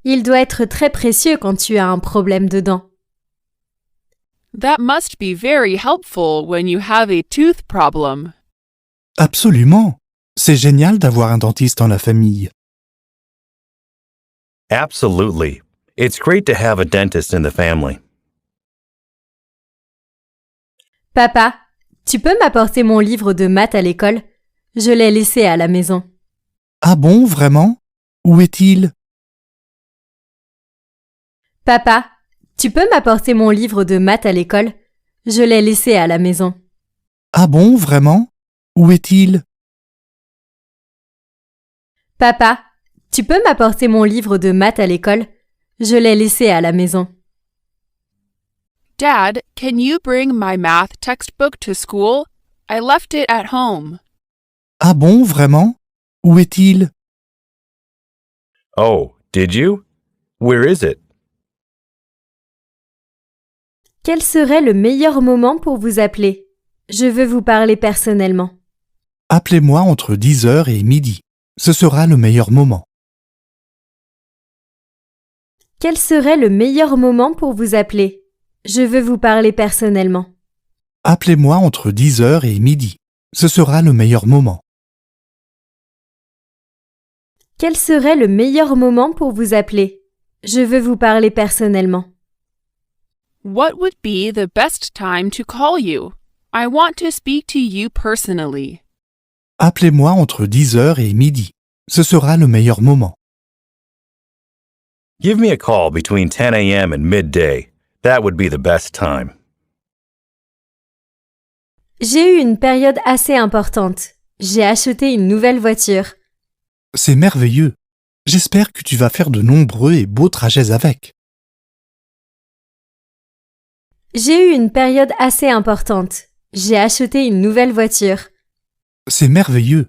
Il doit être très précieux quand tu as un problème de dents. That must be very helpful when you have a tooth problem. Absolument. C'est génial d'avoir un dentiste dans la famille. Absolutely. It's great to have a dentist in the family. Papa, tu peux m'apporter mon livre de maths à l'école? Je l'ai laissé à la maison. Ah bon, vraiment? Où est-il? Papa, tu peux m'apporter mon livre de maths à l'école? Je l'ai laissé à la maison. Ah bon, vraiment? Où est-il? Papa, tu peux m'apporter mon livre de maths à l'école? Je l'ai laissé à la maison. Dad, can you bring my math textbook to school? I left it at home. Ah bon, vraiment? Où est-il? Oh, did you? Where is it? Quel serait le meilleur moment pour vous appeler? Je veux vous parler personnellement. Appelez-moi entre 10h et midi. Ce sera le meilleur moment. Quel serait le meilleur moment pour vous appeler? Je veux vous parler personnellement. Appelez-moi entre 10h et midi. Ce sera le meilleur moment. Quel serait le meilleur moment pour vous appeler? Je veux vous parler personnellement. What would be the best time to call you? I want to speak to you personally. Appelez-moi entre 10h et midi. Ce sera le meilleur moment. Give me a call between 10 a.m. and midday. That would be the best time. J'ai eu une période assez importante. J'ai acheté une nouvelle voiture. C'est merveilleux. J'espère que tu vas faire de nombreux et beaux trajets avec. J'ai eu une période assez importante. J'ai acheté une nouvelle voiture. C'est merveilleux.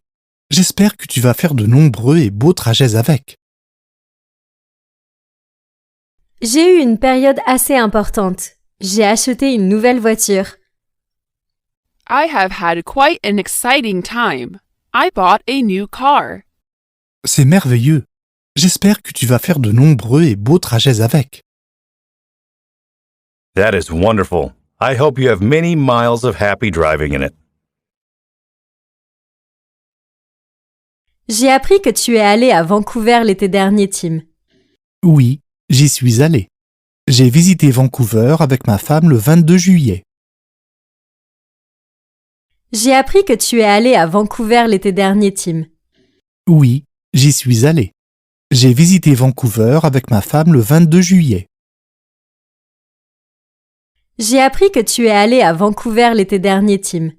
J'espère que tu vas faire de nombreux et beaux trajets avec. J'ai eu une période assez importante. J'ai acheté une nouvelle voiture. I have had quite an exciting time. I bought a new car. C'est merveilleux. J'espère que tu vas faire de nombreux et beaux trajets avec. That is wonderful. I hope you have many miles of happy driving in it. J'ai appris que tu es allé à Vancouver l'été dernier, Tim. Oui, j'y suis allé. J'ai visité Vancouver avec ma femme le 22 juillet. J'ai appris que tu es allé à Vancouver l'été dernier, Tim. Oui, j'y suis allé. J'ai visité Vancouver avec ma femme le 22 juillet. J'ai appris que tu es allé à Vancouver l'été dernier, Tim.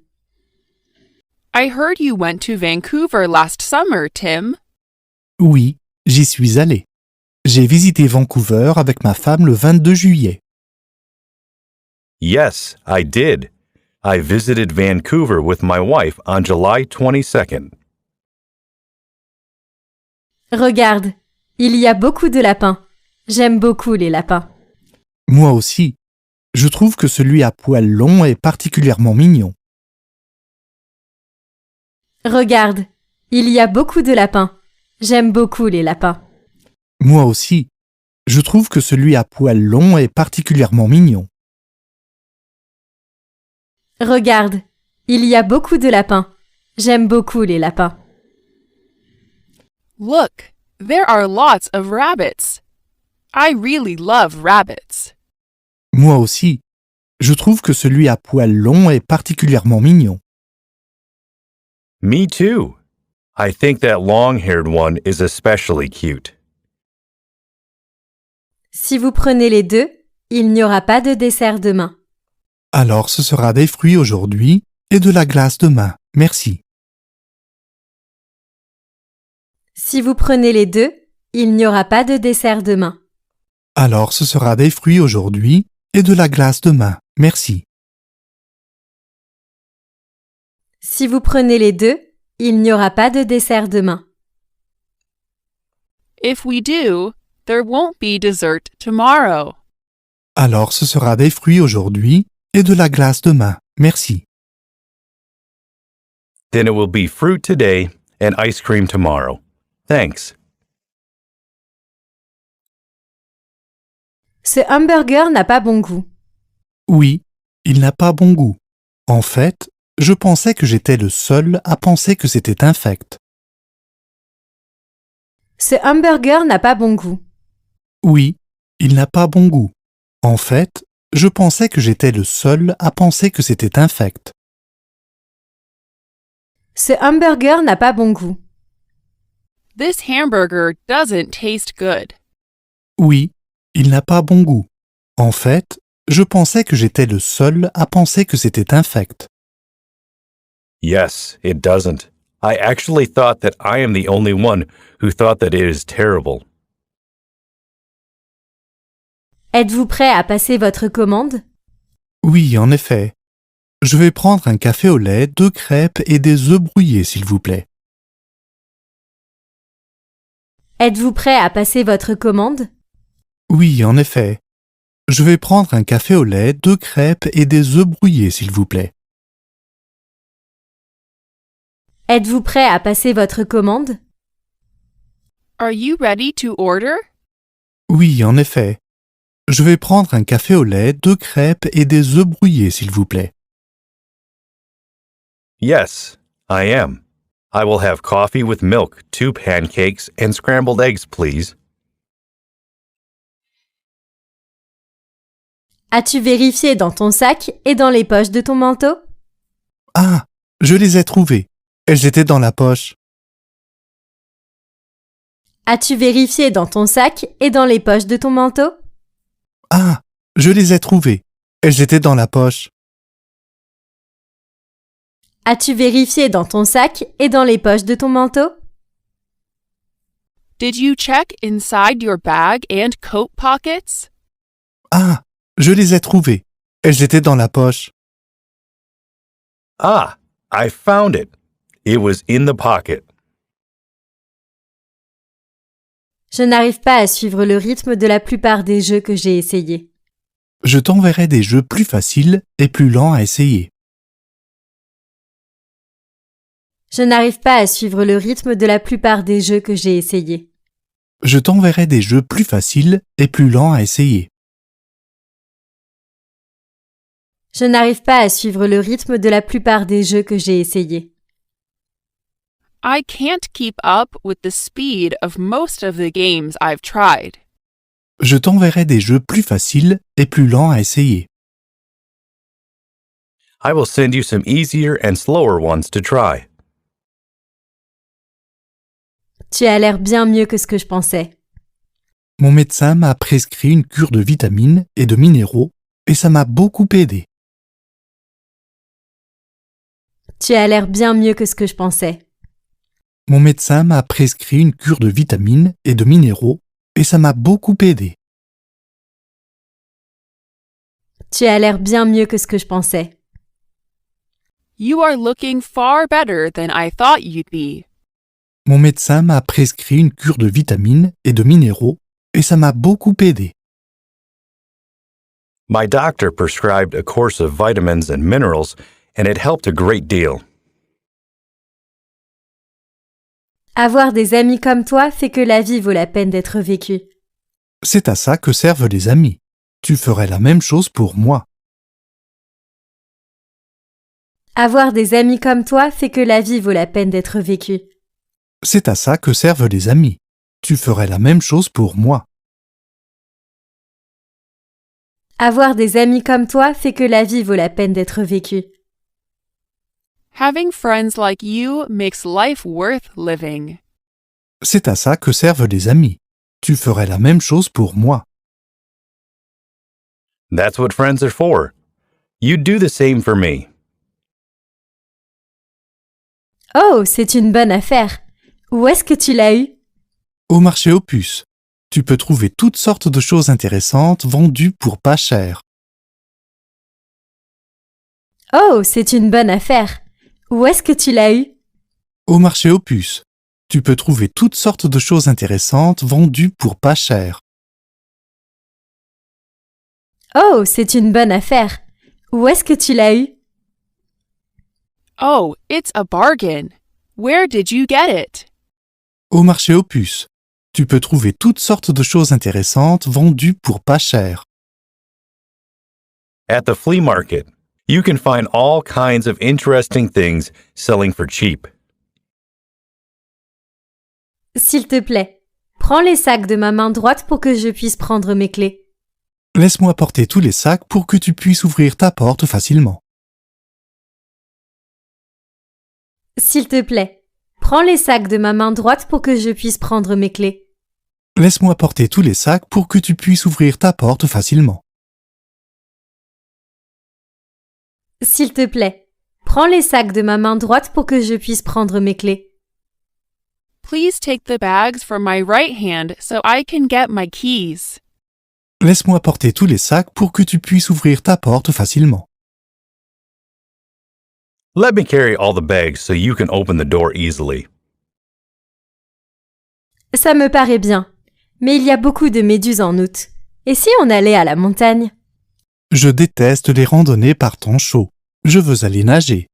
I heard you went to Vancouver last summer, Tim. Oui, j'y suis allé. J'ai visité Vancouver avec ma femme le 22 juillet. Yes, I did. I visited Vancouver with my wife on July 22nd. Regarde, il y a beaucoup de lapins. J'aime beaucoup les lapins. Moi aussi. Je trouve que celui à poils longs est particulièrement mignon. Regarde, il y a beaucoup de lapins. J'aime beaucoup les lapins. Moi aussi. Je trouve que celui à poils longs est particulièrement mignon. Regarde, il y a beaucoup de lapins. J'aime beaucoup les lapins. Look, there are lots of rabbits. I really love rabbits. Moi aussi. Je trouve que celui à poils longs est particulièrement mignon. Me too. I think that long-haired one is especially cute. Si vous prenez les deux, il n'y aura pas de dessert demain. Alors ce sera des fruits aujourd'hui et de la glace demain. Merci. Si vous prenez les deux, il n'y aura pas de dessert demain. Alors ce sera des fruits aujourd'hui et de la glace demain. Merci. Si vous prenez les deux, il n'y aura pas de dessert demain. If we do, there won't be dessert tomorrow. Alors ce sera des fruits aujourd'hui Et de la glace demain, merci. Then it will be fruit today and ice cream tomorrow. Thanks. Ce hamburger n'a pas bon goût. Oui, il n'a pas bon goût. En fait, je pensais que j'étais le seul à penser que c'était infect. Ce hamburger n'a pas bon goût. Oui, il n'a pas bon goût. En fait, je pensais que j'étais le seul à penser que c'était infect. Ce hamburger n'a pas bon goût. This hamburger doesn't taste good. Oui, il n'a pas bon goût. En fait, je pensais que j'étais le seul à penser que c'était infect. Yes, it doesn't. I actually thought that I am the only one who thought that it is terrible. Êtes-vous prêt à passer votre commande? Oui, en effet. Je vais prendre un café au lait, 2 crêpes et des œufs brouillés, s'il vous plaît. Êtes-vous prêt à passer votre commande? Oui, en effet. Je vais prendre un café au lait, 2 crêpes et des œufs brouillés, s'il vous plaît. Êtes-vous prêt à passer votre commande? Are you ready to order? Oui, en effet. Je vais prendre un café au lait, 2 crêpes et des œufs brouillés, s'il vous plaît. Yes, I am. I will have coffee with milk, 2 pancakes, and scrambled eggs, please. As-tu vérifié dans ton sac et dans les poches de ton manteau? Ah, je les ai trouvées. Elles étaient dans la poche. As-tu vérifié dans ton sac et dans les poches de ton manteau? Ah, je les ai trouvées. Elles étaient dans la poche. As-tu vérifié dans ton sac et dans les poches de ton manteau? Did you check inside your bag and coat pockets? Ah, je les ai trouvées. Elles étaient dans la poche. Ah, I found it. It was in the pocket. Je n'arrive pas à suivre le rythme de la plupart des jeux que j'ai essayés. Je t'enverrai des jeux plus faciles et plus lents à essayer. Je n'arrive pas à suivre le rythme de la plupart des jeux que j'ai essayés. Je t'enverrai des jeux plus faciles et plus lents à essayer. Je n'arrive pas à suivre le rythme de la plupart des jeux que j'ai essayés. I can't keep up with the speed of most of the games I've tried. Je t'enverrai des jeux plus faciles et plus lents à essayer. I will send you some easier and slower ones to try. Tu as l'air bien mieux que ce que je pensais. Mon médecin m'a prescrit une cure de vitamines et de minéraux et ça m'a beaucoup aidé. Tu as l'air bien mieux que ce que je pensais. Mon médecin m'a prescrit une cure de vitamines et de minéraux et ça m'a beaucoup aidé. Tu as l'air bien mieux que ce que je pensais. You are looking far better than I thought you'd be. Mon médecin m'a prescrit une cure de vitamines et de minéraux et ça m'a beaucoup aidé. My doctor prescribed a course of vitamins and minerals, and it helped a great deal. Avoir des amis comme toi fait que la vie vaut la peine d'être vécue. C'est à ça que servent les amis. Tu ferais la même chose pour moi. Avoir des amis comme toi fait que la vie vaut la peine d'être vécue. C'est à ça que servent les amis. Tu ferais la même chose pour moi. Avoir des amis comme toi fait que la vie vaut la peine d'être vécue. Having friends like you makes life worth living. C'est à ça que servent les amis. Tu ferais la même chose pour moi. That's what friends are for. You do the same for me. Oh, c'est une bonne affaire. Où est-ce que tu l'as eu? Au marché aux puces, tu peux trouver toutes sortes de choses intéressantes vendues pour pas cher. Oh, c'est une bonne affaire. Où est-ce que tu l'as eu? Au marché aux puces, tu peux trouver toutes sortes de choses intéressantes vendues pour pas cher. Oh, c'est une bonne affaire. Où est-ce que tu l'as eu? Oh, it's a bargain. Where did you get it? Au marché aux puces. Tu peux trouver toutes sortes de choses intéressantes vendues pour pas cher. At the flea market, you can find all kinds of interesting things selling for cheap. S'il te plaît, prends les sacs de ma main droite pour que je puisse prendre mes clés. Laisse-moi porter tous les sacs pour que tu puisses ouvrir ta porte facilement. S'il te plaît, prends les sacs de ma main droite pour que je puisse prendre mes clés. Laisse-moi porter tous les sacs pour que tu puisses ouvrir ta porte facilement. S'il te plaît, prends les sacs de ma main droite pour que je puisse prendre mes clés. Please take the bags from my right hand so I can get my keys. Laisse-moi porter tous les sacs pour que tu puisses ouvrir ta porte facilement. Let me carry all the bags so you can open the door easily. Ça me paraît bien, mais il y a beaucoup de méduses en août. Et si on allait à la montagne? Je déteste les randonnées par temps chaud. Je veux aller nager.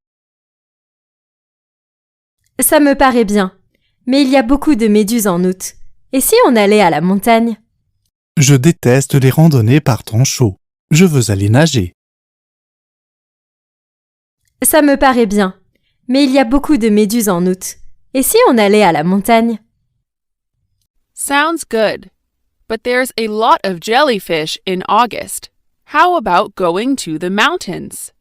Ça me paraît bien, mais il y a beaucoup de méduses en août. Et si on allait à la montagne? Je déteste les randonnées par temps chaud. Je veux aller nager. Ça me paraît bien, mais il y a beaucoup de méduses en août. Et si on allait à la montagne? Sounds good. But there's a lot of jellyfish in August. How about going to the mountains?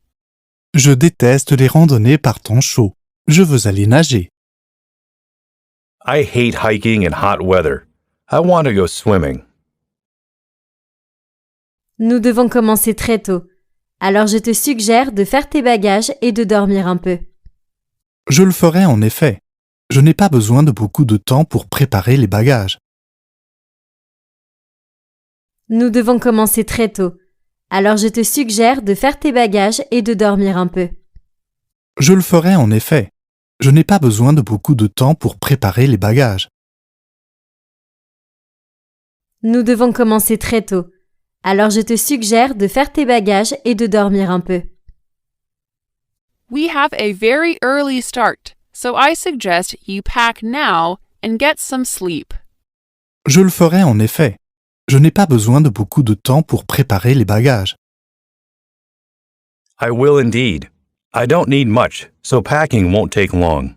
Je déteste les randonnées par temps chaud. Je veux aller nager. I hate hiking in hot weather. I want to go swimming. Nous devons commencer très tôt. Alors je te suggère de faire tes bagages et de dormir un peu. Je le ferai en effet. Je n'ai pas besoin de beaucoup de temps pour préparer les bagages. Nous devons commencer très tôt. Alors je te suggère de faire tes bagages et de dormir un peu. Je le ferai en effet. Je n'ai pas besoin de beaucoup de temps pour préparer les bagages. Nous devons commencer très tôt. Alors je te suggère de faire tes bagages et de dormir un peu. We have a very early start, so I suggest you pack now and get some sleep. Je le ferai en effet. Je n'ai pas besoin de beaucoup de temps pour préparer les bagages. I will indeed. I don't need much, so packing won't take long.